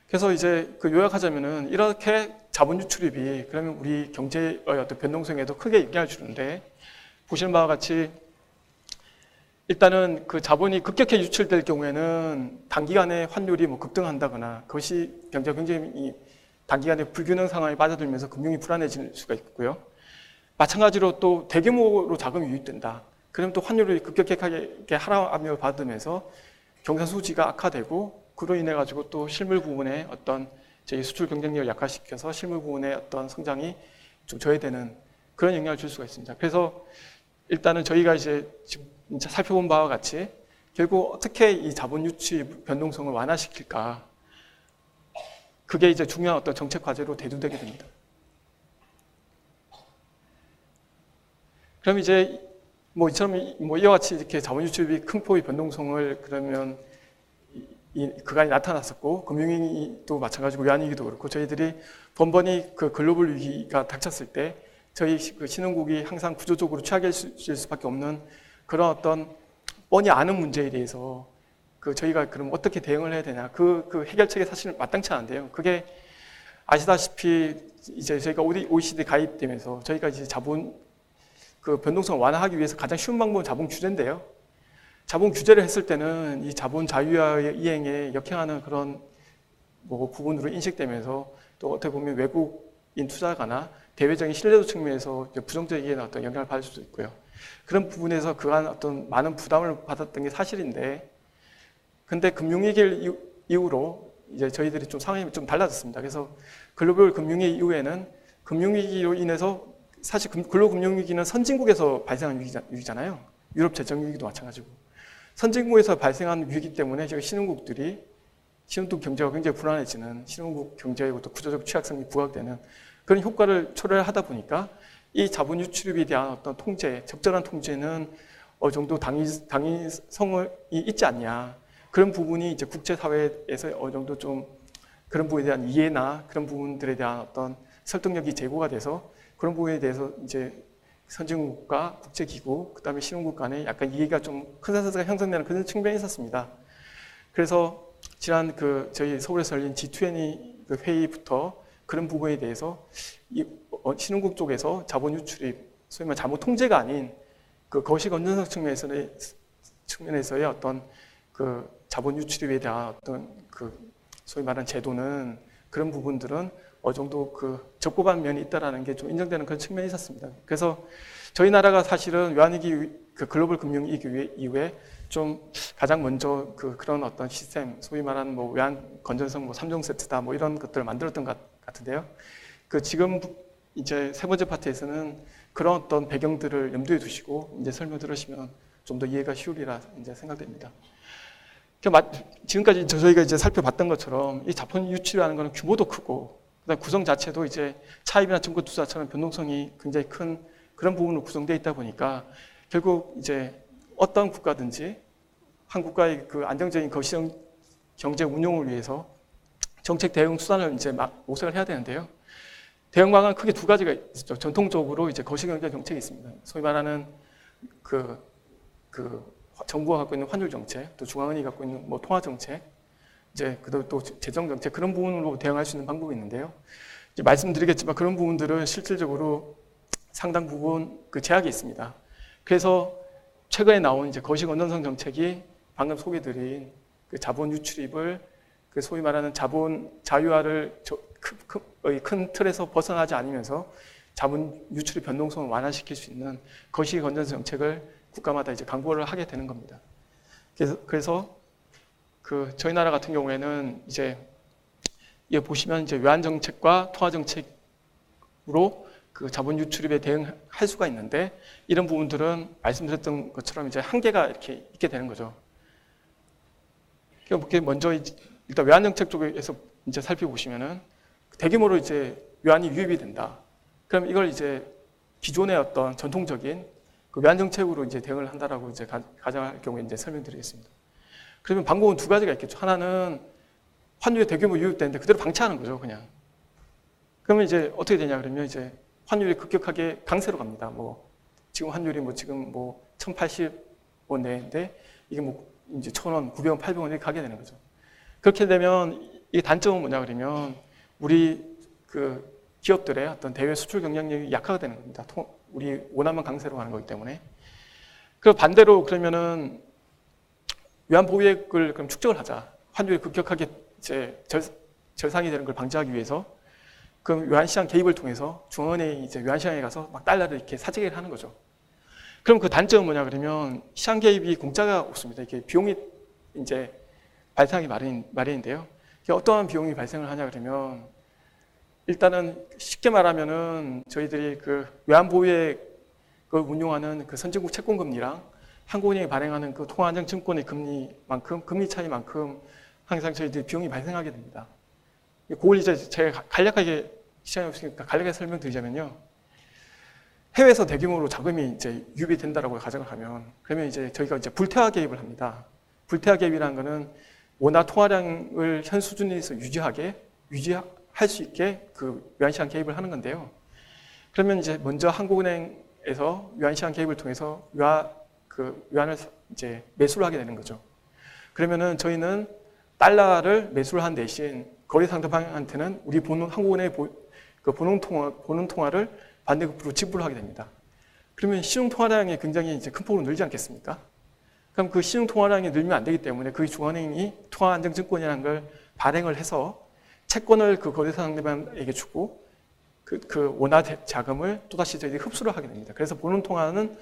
A: 그래서 이제 그 요약하자면은 이렇게 자본 유출입이 그러면 우리 경제의 어떤 변동성에도 크게 영향을 주는데 보시는 바와 같이 일단은 그 자본이 급격히 유출될 경우에는 단기간에 환율이 뭐 급등한다거나 그것이 경제가 굉장히 단기간에 불균형 상황에 빠져들면서 금융이 불안해질 수가 있고요. 마찬가지로 또 대규모로 자금이 유입된다. 그러면 또 환율이 급격하게 하락 압력을 받으면서 경상 수지가 악화되고 그로 인해 가지고 또 실물 부분에 어떤 저희 수출 경쟁력을 약화시켜서 실물 부분의 어떤 성장이 좀 저해되는 그런 영향을 줄 수가 있습니다. 그래서 일단은 저희가 이제 지금 살펴본 바와 같이 결국 어떻게 이 자본 유치 변동성을 완화시킬까 그게 이제 중요한 어떤 정책 과제로 대두되게 됩니다. 그럼 이제 뭐 이처럼 이와 같이 이렇게 자본 유출이 큰 폭의 변동성을 그러면 그간이 나타났었고 금융위기 또 마찬가지고 외환위기도 그렇고 저희들이 번번이 그 글로벌 위기가 닥쳤을 때 저희 그 신흥국이 항상 구조적으로 취약해질 수밖에 없는 그런 어떤 뻔히 아는 문제에 대해서 그 저희가 그럼 어떻게 대응을 해야 되냐 그 해결책이 사실 마땅치 않은데요. 그게 아시다시피 이제 저희가 OECD 가입되면서 저희가 이제 자본 그 변동성을 완화하기 위해서 가장 쉬운 방법은 자본 규제인데요. 자본 규제를 했을 때는 이 자본 자유화의 이행에 역행하는 그런 뭐 부분으로 인식되면서 또 어떻게 보면 외국인 투자가나 대외적인 신뢰도 측면에서 부정적인 어떤 영향을 받을 수도 있고요. 그런 부분에서 그간 어떤 많은 부담을 받았던 게 사실인데, 근데 금융위기 이후로 이제 저희들이 좀 상황이 좀 달라졌습니다. 그래서 글로벌 금융위기 이후에는 금융위기로 인해서 사실 글로벌 금융위기는 선진국에서 발생한 위기잖아요. 유럽 재정위기도 마찬가지고. 선진국에서 발생한 위기 때문에 저희 신흥국 경제가 굉장히 불안해지는 신흥국 경제의 구조적 취약성이 부각되는 그런 효과를 초래하다 보니까 이 자본 유출입에 대한 어떤 통제, 적절한 통제는 어느 정도 당위성이 있지 않냐. 그런 부분이 이제 국제사회에서 어느 정도 좀 그런 부분에 대한 이해나 그런 부분들에 대한 어떤 설득력이 제고가 돼서 그런 부분에 대해서 이제 선진국과 국제기구, 그 다음에 신흥국 간에 약간 이해가 좀 컨센서스가 형성되는 그런 측면이 있었습니다. 그래서 지난 저희 서울에서 열린 G20 회의부터 그런 부분에 대해서 신흥국 쪽에서 자본 유출입, 소위 말해 자본 통제가 아닌 거시 건전성 측면에서의 어떤 자본 유출입에 대한 어떤 소위 말하는 제도는 그런 부분들은 어느 정도 적법한 면이 있다라는 게 좀 인정되는 그런 측면이 있었습니다. 그래서 저희 나라가 사실은 외환위기, 글로벌 금융위기 이후에 좀 가장 먼저 그런 어떤 시스템, 소위 말하는 뭐 외환 건전성 3종 세트다 뭐 이런 것들을 만들었던 것 같은데요. 지금 이제 세 번째 파트에서는 그런 어떤 배경들을 염두에 두시고 이제 설명 들으시면 좀 더 이해가 쉬우리라 이제 생각됩니다. 지금까지 저희가 이제 살펴봤던 것처럼 이 자본 유출이라는 것은 규모도 크고, 그다음 구성 자체도 이제 차입이나 증권 투자처럼 변동성이 굉장히 큰 그런 부분으로 구성되어 있다 보니까 결국 이제 어떤 국가든지 한 국가의 그 안정적인 거시적 경제 운용을 위해서 정책 대응 수단을 이제 막 모색을 해야 되는데요. 대응 방안은 크게 두 가지가 있죠. 전통적으로 이제 거시경제 정책이 있습니다. 소위 말하는 그 정부가 갖고 있는 환율 정책, 또 중앙은행이 갖고 있는 뭐 통화 정책, 이제 또 재정 정책, 그런 부분으로 대응할 수 있는 방법이 있는데요. 이제 말씀드리겠지만 그런 부분들은 실질적으로 상당 부분 그 제약이 있습니다. 그래서 최근에 나온 이제 거시 건전성 정책이 방금 소개드린 그 자본 유출입을 그 소위 말하는 자본 자유화를 큰 틀에서 벗어나지 않으면서 자본 유출의 변동성을 완화시킬 수 있는 거시 건전성 정책을 국가마다 이제 강구를 하게 되는 겁니다. 그래서 그 저희 나라 같은 경우에는 이제 여기 보시면 이제 외환 정책과 통화 정책으로 그 자본 유출입에 대응할 수가 있는데, 이런 부분들은 말씀드렸던 것처럼 이제 한계가 이렇게 있게 되는 거죠. 먼저 일단 외환 정책 쪽에서 이제 살펴보시면은 대규모로 이제 외환이 유입이 된다. 그럼 이걸 이제 기존의 어떤 전통적인 그 외환 정책으로 이제 대응을 한다라고 이제 가정할 경우에 이제 설명드리겠습니다. 그러면 방법은 두 가지가 있겠죠. 하나는 환율이 대규모 유입되는데 그대로 방치하는 거죠, 그냥. 그러면 이제 어떻게 되냐 그러면 이제 환율이 급격하게 강세로 갑니다. 뭐 지금 환율이 뭐 지금 뭐 1,080원 내인데 이게 뭐 이제 1,000원, 900원, 800원 이렇게 가게 되는 거죠. 그렇게 되면 이 단점은 뭐냐 그러면 우리 그 기업들의 어떤 대외 수출 경쟁력이 약화가 되는 겁니다. 우리 원화만 강세로 가는 거기 때문에. 그 반대로 그러면은 외환 보유액을 그럼 축적을 하자. 환율이 급격하게 이제 절상이 되는 걸 방지하기 위해서 그 외환시장 개입을 통해서 중앙은행이 이제 외환시장에 가서 막 달러를 이렇게 사재기를 하는 거죠. 그럼 그 단점은 뭐냐 그러면 시장 개입이 공짜가 없습니다. 이렇게 비용이 이제 발생하기 마련인데요. 어떠한 비용이 발생을 하냐 그러면 일단은 쉽게 말하면은 저희들이 그 외환 보유액을 운용하는 그 선진국 채권 금리랑 한국은행이 발행하는 그 통화안정증권의 금리 차이만큼 항상 저희들이 비용이 발생하게 됩니다. 그걸 이제 제가 간략하게 시간이 없으니까 간략하게 설명드리자면요. 해외에서 대규모로 자금이 이제 유입이 된다라고 가정을 하면 그러면 이제 저희가 이제 불태화 개입을 합니다. 불태화 개입이라는 거는 원화 통화량을 현 수준에서 유지할 수 있게 그 외환시장 개입을 하는 건데요. 그러면 이제 먼저 한국은행에서 외환시장 개입을 통해서 외환을 이제 매수를 하게 되는 거죠. 그러면은 저희는 달러를 매수를 한 대신 거래 상대방한테는 우리 한국은행의 보는 통화를 반대급부로 지불을 하게 됩니다. 그러면 시중 통화량이 굉장히 이제 큰 폭으로 늘지 않겠습니까? 그럼 그 시중 통화량이 늘면 안 되기 때문에 그 중앙은행이 통화안정증권이라는 걸 발행을 해서 채권을 그 거래 상대방에게 주고 그 원화 자금을 또다시 저희들이 흡수를 하게 됩니다. 그래서 보는 통화는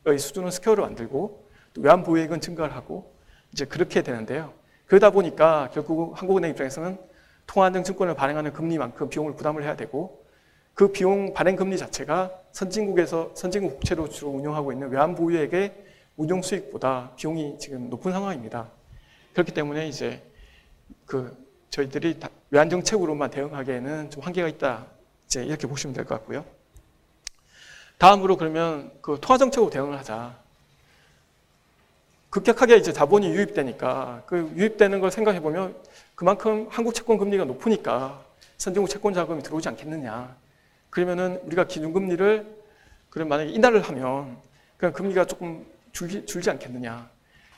A: 수준은 스퀘어를 만들고 또 외환 보유액은 증가를 하고 이제 그렇게 되는데요. 그러다 보니까 결국 한국은행 입장에서는 통화안정증권을 발행하는 금리만큼 비용을 부담을 해야 되고 그 비용 발행 금리 자체가 선진국 국채로 주로 운영하고 있는 외환 보유액의 운용 수익보다 비용이 지금 높은 상황입니다. 그렇기 때문에 이제 저희들이 외환 정책으로만 대응하기에는 좀 한계가 있다. 이제 이렇게 보시면 될 것 같고요. 다음으로 그러면 그 통화 정책으로 대응을 하자. 급격하게 이제 자본이 유입되니까 그 유입되는 걸 생각해 보면 그만큼 한국 채권 금리가 높으니까 선진국 채권 자금이 들어오지 않겠느냐. 그러면은 우리가 기준금리를 그럼 만약에 인하를 하면 그냥 금리가 조금 줄지 않겠느냐.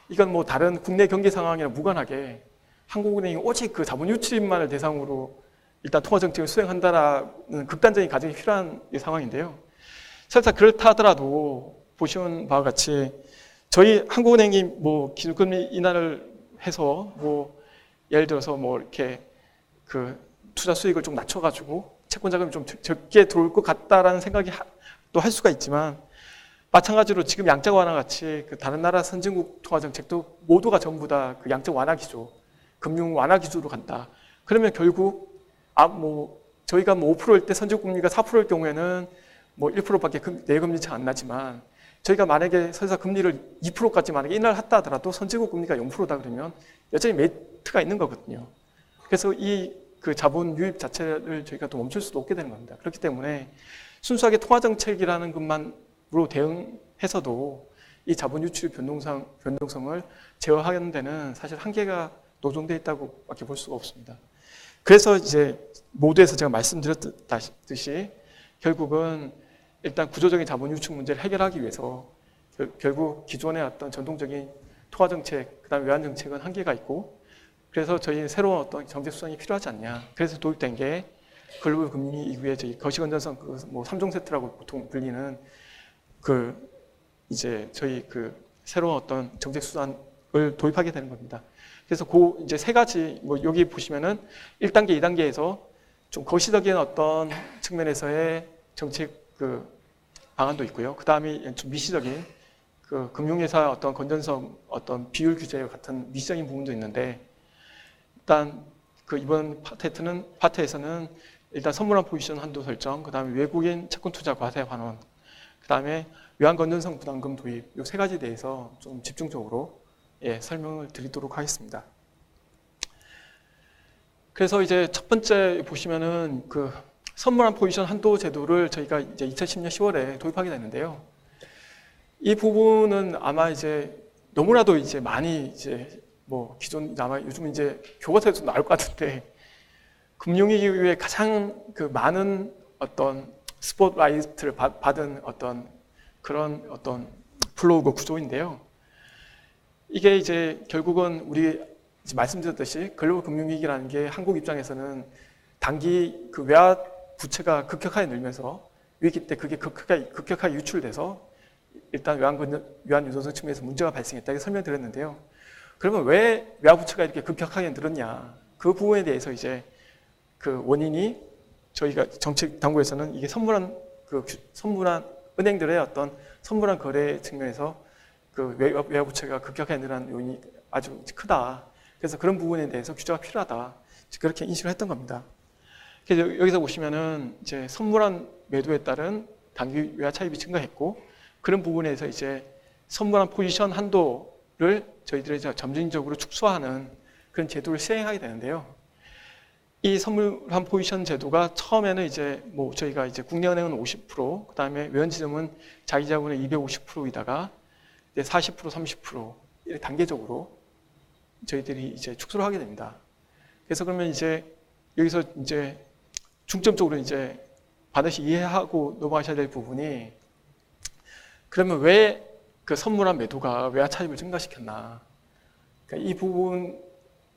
A: 이건 뭐 다른 국내 경제 상황이랑 무관하게 한국은행이 오직 그 자본 유출입만을 대상으로 일단 통화 정책을 수행한다라는 극단적인 가정이 필요한 상황인데요. 설사 그렇다 하더라도 보시는 바와 같이 저희 한국은행이 뭐 기준금리 인하를 해서 뭐 예를 들어서 뭐 이렇게 그 투자 수익을 좀 낮춰가지고 채권 자금이 좀 적게 들어올 것 같다라는 생각이 또 할 수가 있지만 마찬가지로 지금 양적 완화 같이 그 다른 나라 선진국 통화 정책도 모두가 전부 다 그 양적 완화 기조, 금융 완화 기조로 간다. 그러면 결국 저희가 뭐 5%일 때 선진국 금리가 4%일 경우에는 뭐 1%밖에 내금리 차 안 나지만 저희가 만약에 설사 금리를 2%까지 만약에 인하했다 하더라도 선제국 금리가 0%다 그러면 여전히 매트가 있는 거거든요. 그래서 이 그 자본 유입 자체를 저희가 또 멈출 수도 없게 되는 겁니다. 그렇기 때문에 순수하게 통화 정책이라는 것만으로 대응해서도 이 자본 유출 변동성을 제어하는 데는 사실 한계가 노정되어 있다고밖에 볼 수가 없습니다. 그래서 이제 모두에서 제가 말씀드렸듯이 결국은 일단 구조적인 자본 유출 문제를 해결하기 위해서 결국 기존의 어떤 전통적인 통화 정책, 그다음에 외환 정책은 한계가 있고, 그래서 저희 새로운 어떤 정책 수단이 필요하지 않냐. 그래서 도입된 게 글로벌 금융위 이후에 저희 거시건전성 뭐 3종 세트라고 보통 불리는 이제 저희 새로운 어떤 정책 수단을 도입하게 되는 겁니다. 그래서 이제 세 가지, 뭐 여기 보시면은 1단계, 2단계에서 좀 거시적인 어떤 측면에서의 정책 방안도 있고요. 그 다음에 좀 미시적인 금융회사 어떤 건전성, 어떤 비율 규제 같은 미시적인 부분도 있는데, 일단 이번 파트에서는 일단 선물한 포지션 한도 설정, 그 다음에 외국인 채권 투자 과세 환원, 그 다음에 외환 건전성 부담금 도입, 이 세 가지에 대해서 좀 집중적으로 설명을 드리도록 하겠습니다. 그래서 이제 첫 번째 보시면은 선물한 포지션 한도 제도를 저희가 이제 2010년 10월에 도입하게 됐는데요. 이 부분은 아마 이제 너무나도 이제 많이 이제 뭐 기존 아마 요즘 이제 교과서에서 나올 것 같은데, 금융위기에 가장 많은 어떤 스포트라이트를 받은 어떤 그런 어떤 플로우 구조인데요. 이게 이제 결국은 우리 이제 말씀드렸듯이 글로벌 금융위기라는 게 한국 입장에서는 단기 외화 부채가 급격하게 늘면서 위기 때 그게 급격하게 유출돼서 일단 외환 유동성 측면에서 문제가 발생했다, 이렇게 설명드렸는데요. 그러면 왜 외화 부채가 이렇게 급격하게 늘었냐? 그 부분에 대해서 이제 원인이 저희가 정책 당국에서는 이게 선물한 은행들의 어떤 선물한 거래 측면에서 외화 부채가 급격하게 늘어난 요인이 아주 크다. 그래서 그런 부분에 대해서 규제가 필요하다. 그렇게 인식을 했던 겁니다. 그래서 여기서 보시면은 이제 선물한 매도에 따른 단기 외화 차입이 증가했고, 그런 부분에서 이제 선물한 포지션 한도를 저희들이 점진적으로 축소하는 그런 제도를 시행하게 되는데요. 이 선물한 포지션 제도가 처음에는 이제 뭐 저희가 이제 국내은행은 50%, 그 다음에 외환지점은 자기 자본의 250%이다가 이제 40%, 30% 이렇게 단계적으로 저희들이 이제 축소를 하게 됩니다. 그래서 그러면 이제 여기서 이제 중점적으로 이제 반드시 이해하고 넘어가셔야 될 부분이, 그러면 왜 선물한 매도가 외화 차입을 증가시켰나? 그러니까 이 부분,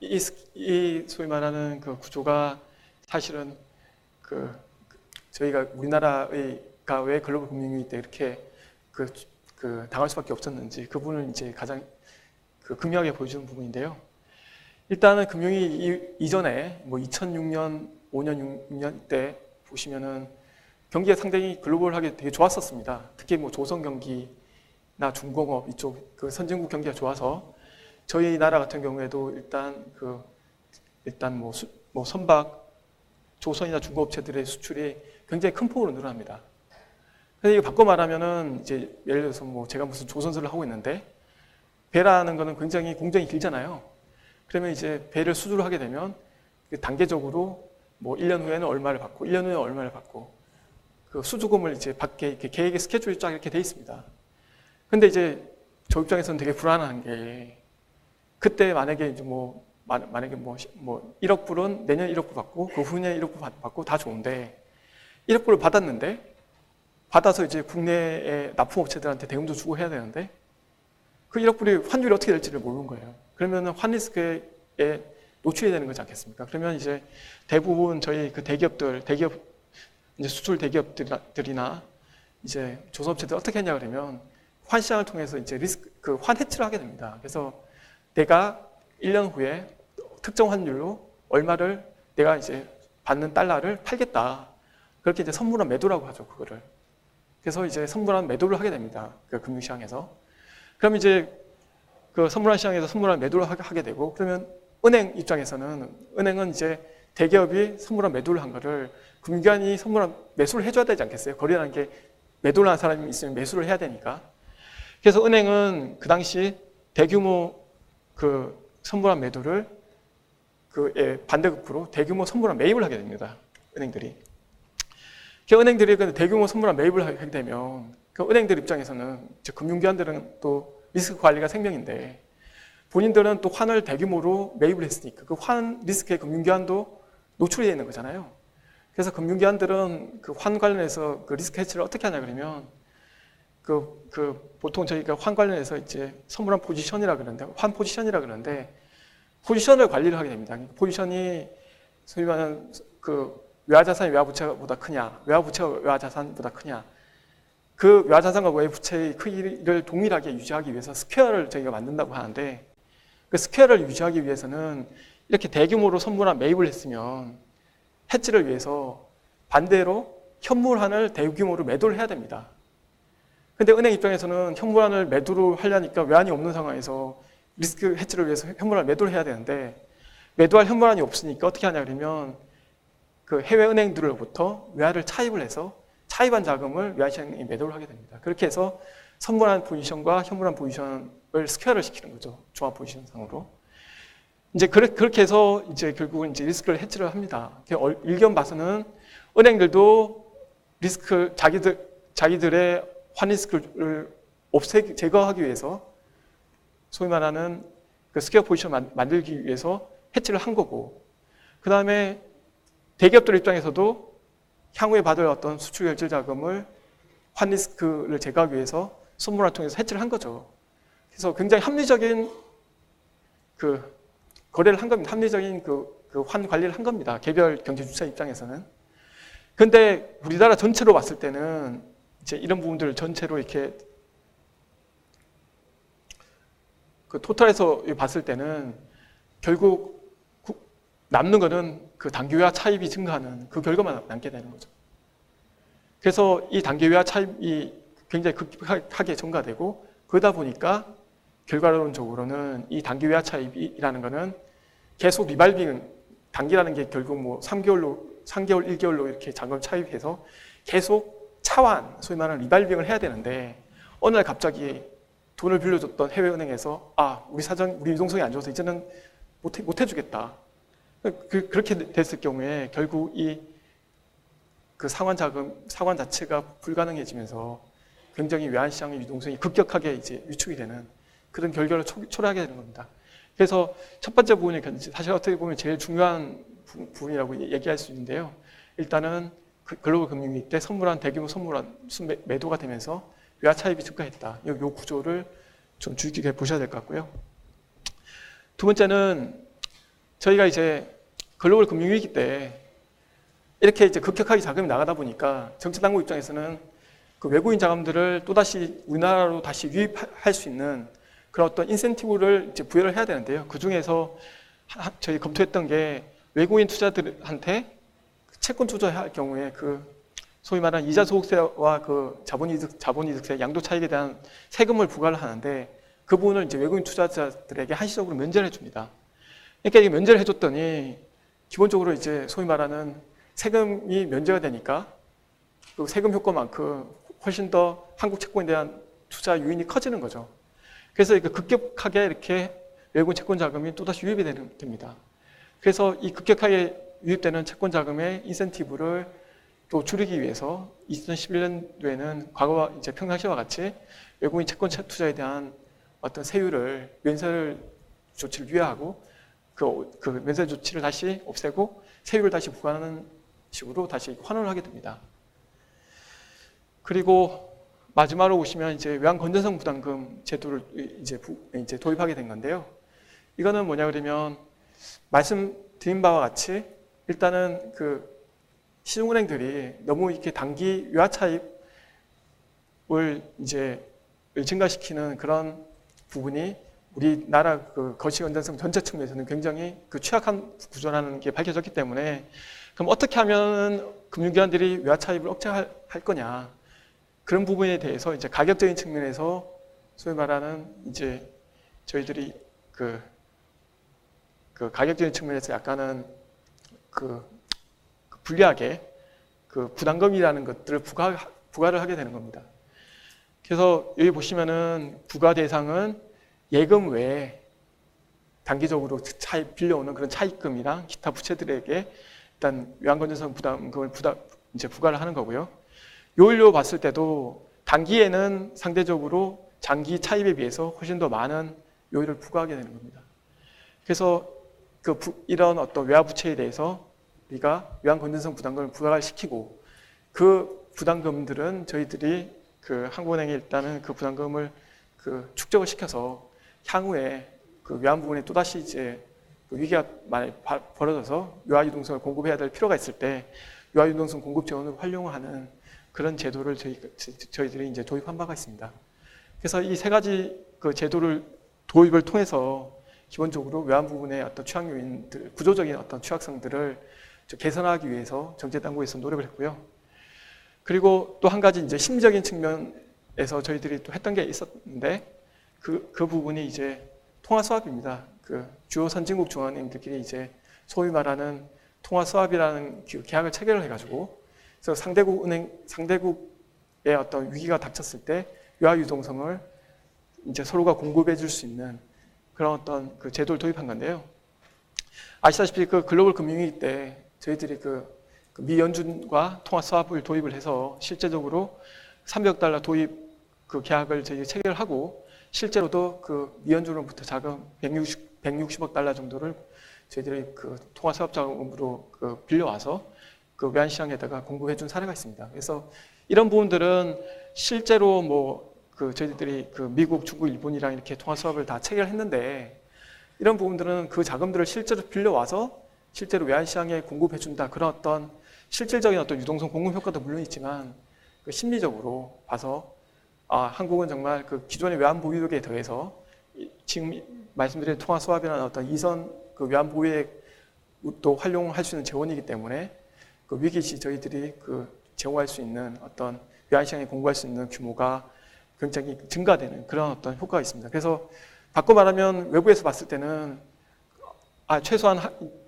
A: 이 소위 말하는 구조가 사실은 저희가 우리나라가 왜 글로벌 금융위기 때 이렇게 당할 수밖에 없었는지, 그 부분을 이제 가장 극명하게 보여주는 부분인데요. 일단은 금융위기 이전에 뭐 2006년, 5년, 6년 때 보시면은 경기가 상당히 글로벌하게 되게 좋았었습니다. 특히 뭐 조선 경기나 중공업 이쪽 선진국 경기가 좋아서 저희 나라 같은 경우에도 일단 뭐 선박, 조선이나 중공업체들의 수출이 굉장히 큰 폭으로 늘어납니다. 그래서 이거 바꿔 말하면은 이제 예를 들어서 뭐 제가 무슨 조선소를 하고 있는데 배라는 거는 굉장히 공정이 길잖아요. 그러면 이제 배를 수주를 하게 되면 단계적으로 뭐 1년 후에는 얼마를 받고 1년 후에 얼마를 받고 수주금을 이제 받게 이렇게 계획의 스케줄이 쫙 이렇게 돼 있습니다. 근데 이제 저 입장에서는 되게 불안한 게, 그때 만약에 이제 만약에 1억 불은 내년 1억 불 받고 그 후년 1억 불 받고 다 좋은데 1억 불을 받았는데 받아서 이제 국내의 납품업체들한테 대금도 주고 해야 되는데 그 1억 불이 환율이 어떻게 될지를 모르는 거예요. 그러면 환리스크에 노출이 되는 거지 않겠습니까? 그러면 이제 대부분 저희 대기업 이제 수출 대기업들이나 이제 조선업체들 어떻게 했냐 그러면 환시장을 통해서 이제 환 해치를 하게 됩니다. 그래서 내가 1년 후에 특정 환율로 얼마를 내가 이제 받는 달러를 팔겠다. 그렇게 이제 선물한 매도라고 하죠, 그거를. 그래서 이제 선물한 매도를 하게 됩니다. 금융시장에서. 그럼 이제 선물한 시장에서 선물한 매도를 하게 되고, 그러면 은행 입장에서는 은행은 이제 대기업이 선물한 매도를 한 거를 금융기관이 선물한 매수를 해줘야 되지 않겠어요? 거래라는 게 매도를 한 사람이 있으면 매수를 해야 되니까. 그래서 은행은 그 당시 대규모 그 선물한 매도를 반대급부로 대규모 선물한 매입을 하게 됩니다. 은행들이. 그 은행들이 대규모 선물한 매입을 하게 되면 그 은행들 입장에서는 금융기관들은 또 리스크 관리가 생명인데 본인들은 또 환을 대규모로 매입을 했으니까 그 환 리스크에 금융기관도 노출이 되어 있는 거잖아요. 그래서 금융기관들은 그 환 관련해서 그 리스크 해치를 어떻게 하냐 그러면 보통 저희가 환 관련해서 이제 선물한 포지션이라 그러는데 환 포지션이라 그러는데 포지션을 관리를 하게 됩니다. 포지션이 소위 말하는 그 외화자산이 외화부채보다 크냐, 외화부채가 외화자산보다 크냐, 그 외화자산과 외부채의 크기를 동일하게 유지하기 위해서 스퀘어를 저희가 만든다고 하는데 그 스퀘어를 유지하기 위해서는 이렇게 대규모로 선물한 매입을 했으면 해지를 위해서 반대로 현물환을 대규모로 매도를 해야 됩니다. 근데 은행 입장에서는 현물환을 매도를 하려니까 외환이 없는 상황에서 리스크 해지를 위해서 현물환을 매도를 해야 되는데 매도할 현물환이 없으니까 어떻게 하냐 그러면 그 해외 은행들로부터 외화를 차입을 해서 차입한 자금을 외화시장에 매도를 하게 됩니다. 그렇게 해서 선물한 포지션과 현물한 포지션을 스퀘어를 시키는 거죠. 종합 포지션상으로. 이제 그렇게 해서 이제 결국은 이제 리스크를 해치를 합니다. 일견 봐서는 은행들도 리스크 자기들의 환 리스크를 제거하기 위해서 소위 말하는 그 스퀘어 포지션 만들기 위해서 해치를 한 거고, 그 다음에 대기업들 입장에서도 향후에 받을 어떤 수출 결제 자금을 환 리스크를 제거하기 위해서 선물을 통해서 해치를 한 거죠. 그래서 굉장히 합리적인 그 거래를 한 겁니다. 합리적인 그 환 관리를 한 겁니다. 개별 경제 주체 입장에서는. 근데 우리나라 전체로 봤을 때는 이제 이런 부분들을 전체로 이렇게 그 토탈에서 봤을 때는 결국 남는 거는 그 단기외화 차입이 증가하는 그 결과만 남게 되는 거죠. 그래서 이 단기외화 차입이 굉장히 급격하게 증가되고 그러다 보니까 결과론적으로는 이 단기외화 차입이라는 거는 계속 리발빙, 단기라는 게 결국 뭐 3개월, 1개월로 이렇게 자금 차입해서 계속 차환, 소위 말하는 리발빙을 해야 되는데 어느 날 갑자기 돈을 빌려줬던 해외은행에서 우리 유동성이 안 좋아서 이제는 못 해주겠다. 그렇게 됐을 경우에 결국 그 상환 자체가 불가능해지면서 굉장히 외환시장의 유동성이 급격하게 이제 위축이 되는 그런 결과를 초래하게 되는 겁니다. 그래서 첫 번째 부분이 사실 어떻게 보면 제일 중요한 부분이라고 얘기할 수 있는데요. 일단은 글로벌 금융위기 때 대규모 선물한 매도가 되면서 외화 차입이 증가했다. 이 구조를 좀 주의 깊게 보셔야 될 것 같고요. 두 번째는 저희가 이제 글로벌 금융위기 때 이렇게 이제 급격하게 자금이 나가다 보니까 정치당국 입장에서는 그 외국인 자금들을 또다시 우리나라로 다시 유입할 수 있는 그런 어떤 인센티브를 이제 부여를 해야 되는데요. 그 중에서 저희 검토했던 게 외국인 투자들한테 채권 투자할 경우에 소위 말하는 이자 소득세와 그 자본이득세 양도 차익에 대한 세금을 부과를 하는데 그 부분을 이제 외국인 투자자들에게 한시적으로 면제를 해줍니다. 그러니까 이게 면제를 해줬더니 기본적으로 이제 소위 말하는 세금이 면제가 되니까 그 세금 효과만큼 훨씬 더 한국 채권에 대한 투자 유인이 커지는 거죠. 그래서 급격하게 이렇게 외국인 채권 자금이 또다시 유입이 됩니다. 그래서 이 급격하게 유입되는 채권 자금의 인센티브를 또 줄이기 위해서 2011년도에는 과거와 이제 평상시와 같이 외국인 채권 투자에 대한 어떤 세율을 면세 조치를 유예하고 그 면세 조치를 다시 없애고 세율을 다시 부과하는 식으로 다시 환원을 하게 됩니다. 그리고 마지막으로 보시면 이제 외환 건전성 부담금 제도를 이제 도입하게 된 건데요. 이거는 뭐냐 그러면 말씀드린 바와 같이 일단은 그 시중은행들이 너무 이렇게 단기 외화 차입을 이제 증가시키는 그런 부분이 우리나라 그 거시 건전성 전체 측면에서는 굉장히 취약한 구조라는 게 밝혀졌기 때문에 그럼 어떻게 하면 금융기관들이 외화 차입을 억제할 거냐 그런 부분에 대해서 이제 가격적인 측면에서 소위 말하는 이제 저희들이 그 가격적인 측면에서 약간은 불리하게 그 부담금이라는 것들을 부과를 하게 되는 겁니다. 그래서 여기 보시면은 부과 대상은 예금 외에 단기적으로 빌려오는 그런 차입금이랑 기타 부채들에게 일단 외환건전성 부담금을 이제 부과를 하는 거고요. 요일로 봤을 때도 단기에는 상대적으로 장기 차입에 비해서 훨씬 더 많은 요일을 부과하게 되는 겁니다. 그래서 이런 어떤 외화부채에 대해서 우리가 외환건전성 부담금을 부과를 시키고 그 부담금들은 저희들이 한국은행에 일단은 그 부담금을 축적을 시켜서 향후에 외환 부분에 또다시 이제 위기가 많이 벌어져서 외화유동성을 공급해야 될 필요가 있을 때 외화유동성 공급 재원을 활용하는 그런 제도를 저희들이 이제 도입한 바가 있습니다. 그래서 이 세 가지 제도를 도입을 통해서 기본적으로 외환 부분의 어떤 취약 요인들, 구조적인 어떤 취약성들을 개선하기 위해서 정책당국에서 노력을 했고요. 그리고 또 한 가지 이제 심리적인 측면에서 저희들이 또 했던 게 있었는데 그 부분이 이제 통화 스왑입니다. 주요 선진국 중앙은행들끼리 이제 소위 말하는 통화 스왑이라는 계약을 체결을 해가지고 그래서 상대국의 어떤 위기가 닥쳤을 때 외화 유동성을 이제 서로가 공급해 줄 수 있는 그런 어떤 제도를 도입한 건데요. 아시다시피 글로벌 금융위기 때 저희들이 미 연준과 통화 스왑을 도입을 해서 실제적으로 300억 달러 도입 계약을 저희 체결하고 실제로도 미 연준으로부터 자금 160억 달러 정도를 저희들이 통화 스왑 자금으로 빌려와서 외환시장에다가 공급해 준 사례가 있습니다. 그래서 이런 부분들은 실제로 저희들이 미국, 중국, 일본이랑 이렇게 통화 스왑을 다 체결했는데 이런 부분들은 그 자금들을 실제로 빌려와서 실제로 외환시장에 공급해 준다. 그런 어떤 실질적인 어떤 유동성 공급 효과도 물론 있지만 심리적으로 봐서 한국은 정말 기존의 외환 보유액에 더해서 지금 말씀드린 통화 스왑이라는 어떤 이선 외환 보유액도 활용할 수 있는 재원이기 때문에 위기 시 저희들이 제공할 수 있는 어떤 외환시장에 공급할 수 있는 규모가 굉장히 증가되는 그런 어떤 효과가 있습니다. 그래서 바꿔 말하면 외부에서 봤을 때는 최소한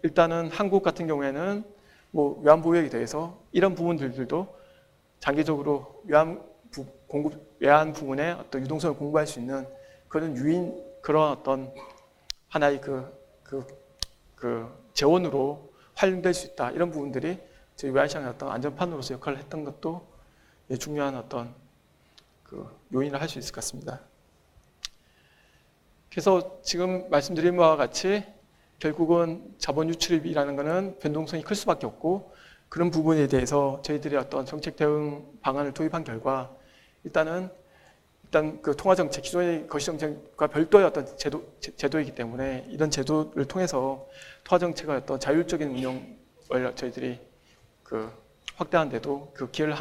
A: 일단은 한국 같은 경우에는 외환 보유액에 대해서 이런 부분들도 장기적으로 외환 부분에 어떤 유동성을 공부할 수 있는 그런 어떤 하나의 재원으로 활용될 수 있다. 이런 부분들이 저희 외환시장의 어떤 안전판으로서 역할을 했던 것도 중요한 어떤 요인을 할 수 있을 것 같습니다. 그래서 지금 말씀드린 바와 같이 결국은 자본 유출입이라는 것은 변동성이 클 수밖에 없고 그런 부분에 대해서 저희들이 어떤 정책 대응 방안을 도입한 결과 일단 통화정책, 기존의 거시정책과 별도의 어떤 제도이기 때문에 이런 제도를 통해서 통화정책의 어떤 자율적인 운영을 저희들이 확대하는 데도 기여를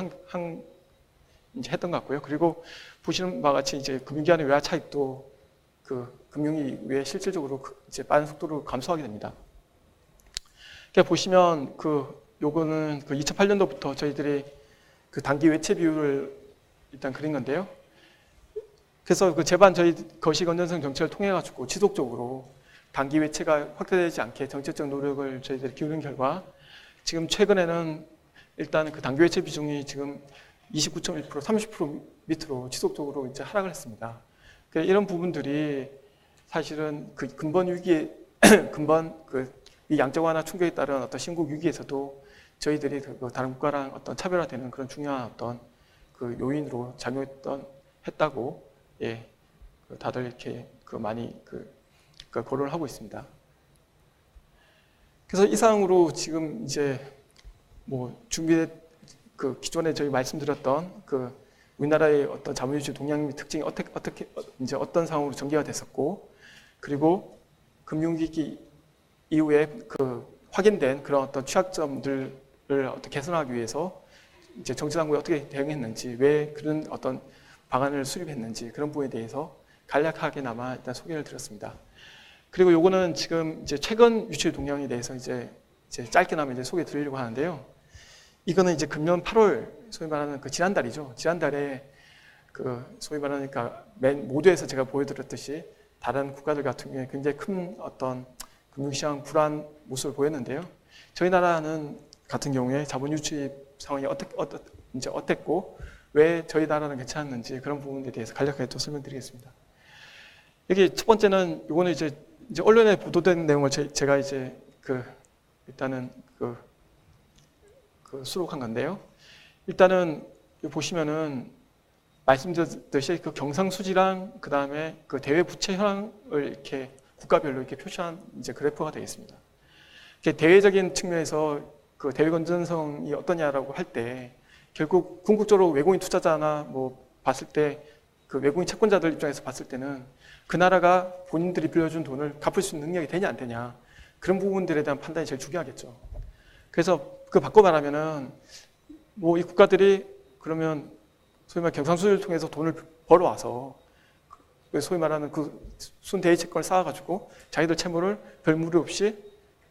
A: 이제 했던 것 같고요. 그리고 보시는 바와 같이 이제 금융기관의 외화 차익도 금융위 외에 실질적으로 이제 빠른 속도로 감소하게 됩니다. 그러니까 보시면 요거는 2008년도부터 저희들이 단기 외채 비율을 일단 그린 건데요. 그래서 제반 저희 거시건전성 정책을 통해 가지고 지속적으로 단기 외채가 확대되지 않게 정책적 노력을 저희들이 기울인 결과 지금 최근에는 일단 단기 외채 비중이 지금 29.1%, 30% 밑으로 지속적으로 이제 하락을 했습니다. 그러니까 이런 부분들이 사실은 근본 위기에 이 양적 완화 충격에 따른 어떤 신국 위기에서도 저희들이 다른 국가랑 어떤 차별화되는 그런 중요한 어떤 요인으로 했다고 다들 이렇게 많이 거론을 하고 있습니다. 그래서 이상으로 지금 이제 기존에 저희 말씀드렸던 우리나라의 어떤 자본유출 동향 및 특징이 이제 어떤 상황으로 전개가 됐었고, 그리고 금융위기 이후에 확인된 그런 어떤 취약점들을 어떻게 개선하기 위해서 이제 정치당국이 어떻게 대응했는지, 왜 그런 어떤 방안을 수립했는지 그런 부분에 대해서 간략하게나마 일단 소개를 드렸습니다. 그리고 요거는 지금 이제 최근 유출 동향에 대해서 이제 짧게나마 이제 소개 드리려고 하는데요. 이거는 이제 금년 8월 소위 말하는 지난달이죠. 지난달에 소위 말하는 모두에서 제가 보여드렸듯이 다른 국가들 같은 경우에 굉장히 큰 어떤 금융시장 불안 모습을 보였는데요. 저희 나라는 같은 경우에 자본 유출입 상황이 이제 어땠고 왜 저희 나라는 괜찮았는지 그런 부분에 대해서 간략하게 또 설명드리겠습니다. 여기 첫 번째는 이거는 이제 언론에 보도된 내용을 제가 이제 일단은 수록한 건데요. 일단은 보시면은 말씀드렸듯이 그 경상수지랑 그 다음에 그 대외 부채 현황을 이렇게 국가별로 이렇게 표시한 이제 그래프가 되겠습니다. 대외적인 측면에서 그 대외 건전성이 어떠냐라고 할 때 결국 궁극적으로 외국인 투자자나 뭐 봤을 때 그 외국인 채권자들 입장에서 봤을 때는 그 나라가 본인들이 빌려준 돈을 갚을 수 있는 능력이 되냐 안 되냐 그런 부분들에 대한 판단이 제일 중요하겠죠. 그래서 그 바꿔 말하면은 뭐 이 국가들이 그러면 소위 말 경상수지를 통해서 돈을 벌어와서 소위 말하는 그 순대외 채권을 쌓아가지고 자기들 채무를 별 무리 없이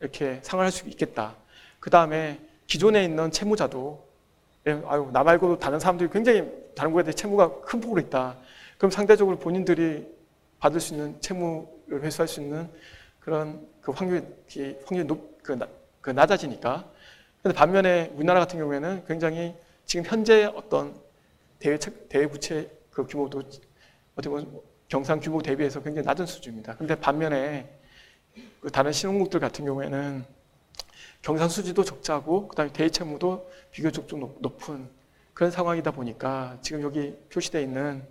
A: 이렇게 상환할 수 있겠다. 그 다음에 기존에 있는 채무자도 아유 나 말고도 다른 사람들이 굉장히 다른 거에 대해 채무가 큰 폭으로 있다. 그럼 상대적으로 본인들이 받을 수 있는 채무를 회수할 수 있는 그런 그 확률이 낮아지니까. 근데 반면에 우리나라 같은 경우에는 굉장히 지금 현재 어떤 대외 부채 그 규모도 어떻게 보면 경상 규모 대비해서 굉장히 낮은 수준입니다. 근데 반면에 그 다른 신흥국들 같은 경우에는 경상수지도 적자고 그다음에 대외 채무도 비교적 좀 높은 그런 상황이다 보니까 지금 여기 표시되어 있는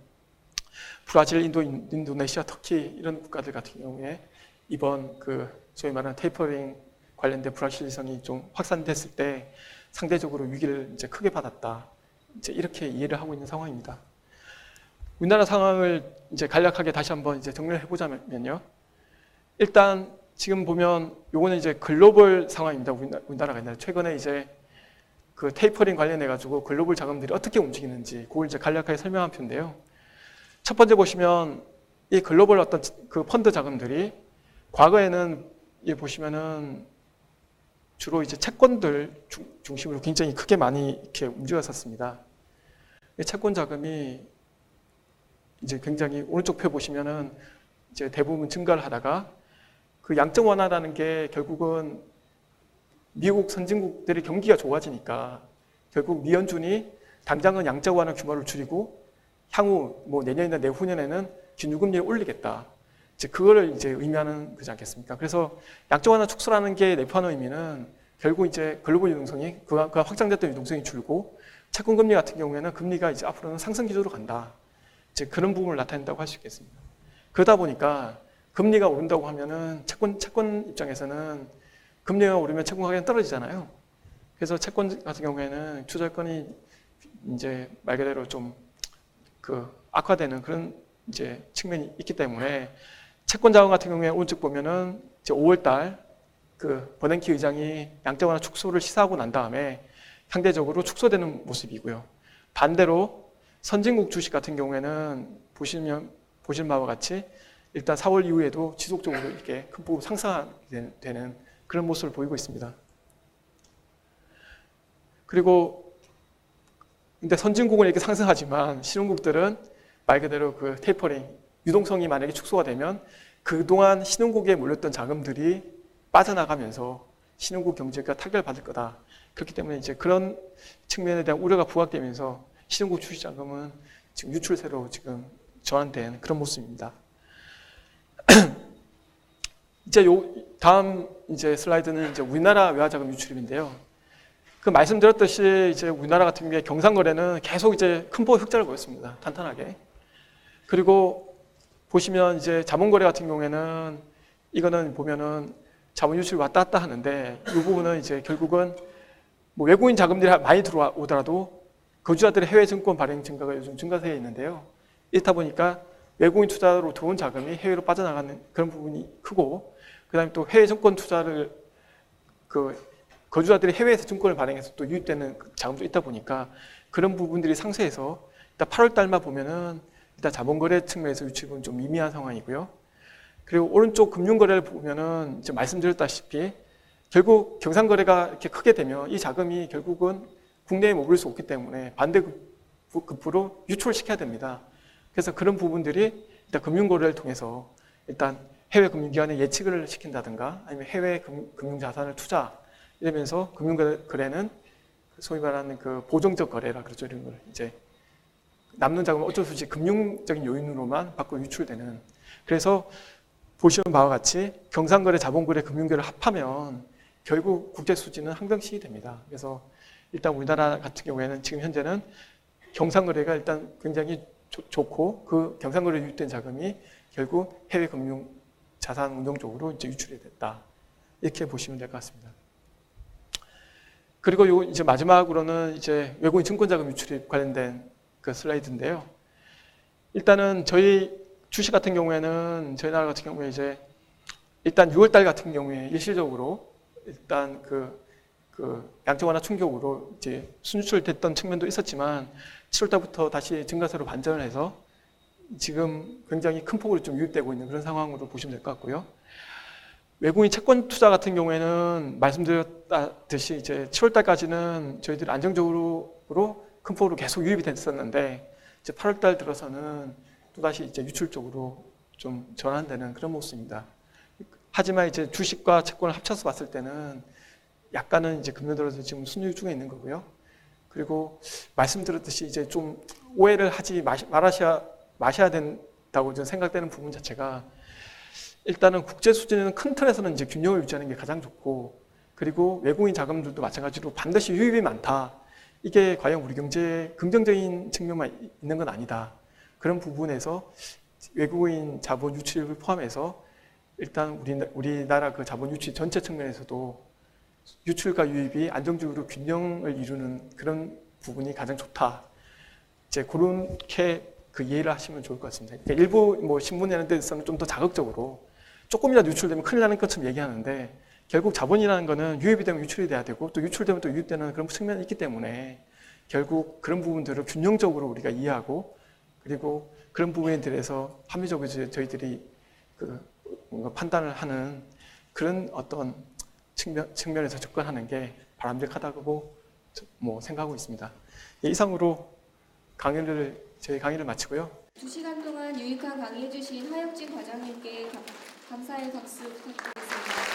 A: 브라질, 인도네시아, 터키 이런 국가들 같은 경우에 이번 그 소위 말하는 테이퍼링 관련된 불확실성이 좀 확산됐을 때 상대적으로 위기를 이제 크게 받았다. 이제 이렇게 이해를 하고 있는 상황입니다. 우리나라 상황을 이제 간략하게 다시 한번 이제 정리를 해보자면요. 일단 지금 보면 요거는 이제 글로벌 상황입니다. 우리나라가 있나요? 최근에 이제 그 테이퍼링 관련해 가지고 글로벌 자금들이 어떻게 움직이는지 그걸 이제 간략하게 설명한 편인데요. 첫 번째 보시면 이 글로벌 어떤 그 펀드 자금들이 과거에는 이 보시면은 주로 이제 채권들 중심으로 굉장히 크게 많이 이렇게 움직였었습니다. 이 채권 자금이 이제 굉장히 오른쪽 표 보시면은 이제 대부분 증가를 하다가 그 양적 완화라는 게 결국은 미국 선진국들의 경기가 좋아지니까 결국 미연준이 당장은 양적 완화 규모를 줄이고 향후 뭐 내년이나 내후년에는 기준금리를 올리겠다. 이제 그거를 이제 의미하는 거지 않겠습니까? 그래서 양적 완화 축소라는 게 내포하는 의미는 결국 이제 글로벌 유동성이 그가 확장됐던 유동성이 줄고 채권 금리 같은 경우에는 금리가 이제 앞으로는 상승 기조로 간다. 이제 그런 부분을 나타낸다고 할 수 있겠습니다. 그러다 보니까 금리가 오른다고 하면은 채권 입장에서는 금리가 오르면 채권 가격이 떨어지잖아요. 그래서 채권 같은 경우에는 투자권이 이제 말 그대로 좀 그 악화되는 그런 이제 측면이 있기 때문에 채권 자금 같은 경우에 오른쪽 보면은 이제 5월달 그 버냉키 의장이 양적 완화 축소를 시사하고 난 다음에 상대적으로 축소되는 모습이고요. 반대로 선진국 주식 같은 경우에는 보실 바와 같이 일단 4월 이후에도 지속적으로 이렇게 큰 폭으로 상승하게 되는 그런 모습을 보이고 있습니다. 그리고 근데 선진국은 이렇게 상승하지만 신흥국들은 말 그대로 그 테이퍼링 유동성이 만약에 축소가 되면 그동안 신흥국에 몰렸던 자금들이 빠져나가면서 신흥국 경제가 타격을 받을 거다. 그렇기 때문에 이제 그런 측면에 대한 우려가 부각되면서 신흥국 주식 자금은 지금 유출세로 지금 전환된 그런 모습입니다. 이제 다음 이제 슬라이드는 이제 우리나라 외화자금 유출입인데요. 그 말씀드렸듯이 이제 우리나라 같은 경우에 경상거래는 계속 이제 큰 폭의 흑자를 보였습니다. 탄탄하게. 그리고 보시면 이제 자본거래 같은 경우에는 이거는 보면은 자본 유출이 왔다 갔다 하는데 이 부분은 이제 결국은 뭐 외국인 자금들이 많이 들어오더라도 거주자들의 해외 증권 발행 증가가 요즘 증가세에 있는데요. 이렇다 보니까 외국인 투자로 들어온 자금이 해외로 빠져나가는 그런 부분이 크고 그다음에 또 해외 증권 투자를 그 거주자들이 해외에서 증권을 발행해서 또 유입되는 자금도 있다 보니까 그런 부분들이 상쇄해서 일단 8월 달만 보면은 일단 자본거래 측면에서 유출은 좀 미미한 상황이고요. 그리고 오른쪽 금융거래를 보면은 이제 말씀드렸다시피 결국 경상거래가 이렇게 크게 되면 이 자금이 결국은 국내에 머물 수 없기 때문에 반대급부로 유출시켜야 됩니다. 그래서 그런 부분들이 일단 금융거래를 통해서 일단 해외 금융기관에 예측을 시킨다든가 아니면 해외 금융자산을 투자 이러면서 금융거래는 소위 말하는 그 보정적 거래라 그러죠. 이런 걸 이제 남는 자금은 어쩔 수 없이 금융적인 요인으로만 밖으로 유출되는. 그래서 보시는 바와 같이 경상거래, 자본거래, 금융거래를 합하면 결국 국제 수지는 항등식이 됩니다. 그래서 일단 우리나라 같은 경우에는 지금 현재는 경상거래가 일단 굉장히 좋고 그 경상거래에 유입된 자금이 결국 해외 금융 자산 운용 쪽으로 이제 유출이 됐다. 이렇게 보시면 될 것 같습니다. 그리고 요 이제 마지막으로는 이제 외국인 증권자금 유출입 관련된 그 슬라이드인데요. 일단은 저희 주식 같은 경우에는 저희 나라 같은 경우에 이제 일단 6월달 같은 경우에 일시적으로 일단 그 양적 완화 충격으로 이제 순유출됐던 측면도 있었지만 7월달부터 다시 증가세로 반전을 해서 지금 굉장히 큰 폭으로 좀 유입되고 있는 그런 상황으로 보시면 될 것 같고요. 외국인 채권 투자 같은 경우에는 말씀드렸듯이 이제 7월달까지는 저희들이 안정적으로 큰 폭으로 계속 유입이 됐었는데 이제 8월달 들어서는 또다시 이제 유출 쪽으로 좀 전환되는 그런 모습입니다. 하지만 이제 주식과 채권을 합쳐서 봤을 때는 약간은 이제 금년 들어서 지금 순유입 중에 있는 거고요. 그리고 말씀드렸듯이 이제 좀 오해를 하지 마셔야 된다고 저는 생각되는 부분 자체가 일단은 국제 수준에는 큰 틀에서는 이제 균형을 유지하는 게 가장 좋고 그리고 외국인 자금들도 마찬가지로 반드시 유입이 많다. 이게 과연 우리 경제에 긍정적인 측면만 있는 건 아니다. 그런 부분에서 외국인 자본 유출을 포함해서 일단 우리나라 그 자본 유출 전체 측면에서도 유출과 유입이 안정적으로 균형을 이루는 그런 부분이 가장 좋다. 이제 그렇게 그 이해를 하시면 좋을 것 같습니다. 그러니까 일부 뭐 신문 내는 데서는 좀 더 자극적으로 조금이라도 유출되면 큰일 나는 것처럼 얘기하는데 결국 자본이라는 거는 유입이 되면 유출이 돼야 되고 또 유출되면 또 유입되는 그런 측면이 있기 때문에 결국 그런 부분들을 균형적으로 우리가 이해하고 그리고 그런 부분에 대해서 합리적으로 저희들이 그 뭔가 판단을 하는 그런 어떤 측면에서 접근하는 게 바람직하다고 뭐 생각하고 있습니다. 이상으로 저희 강의를 마치고요.
B: 2시간 동안 유익한 강의해 주신 하혁진 과장님께 감사의 박수 부탁드리겠습니다.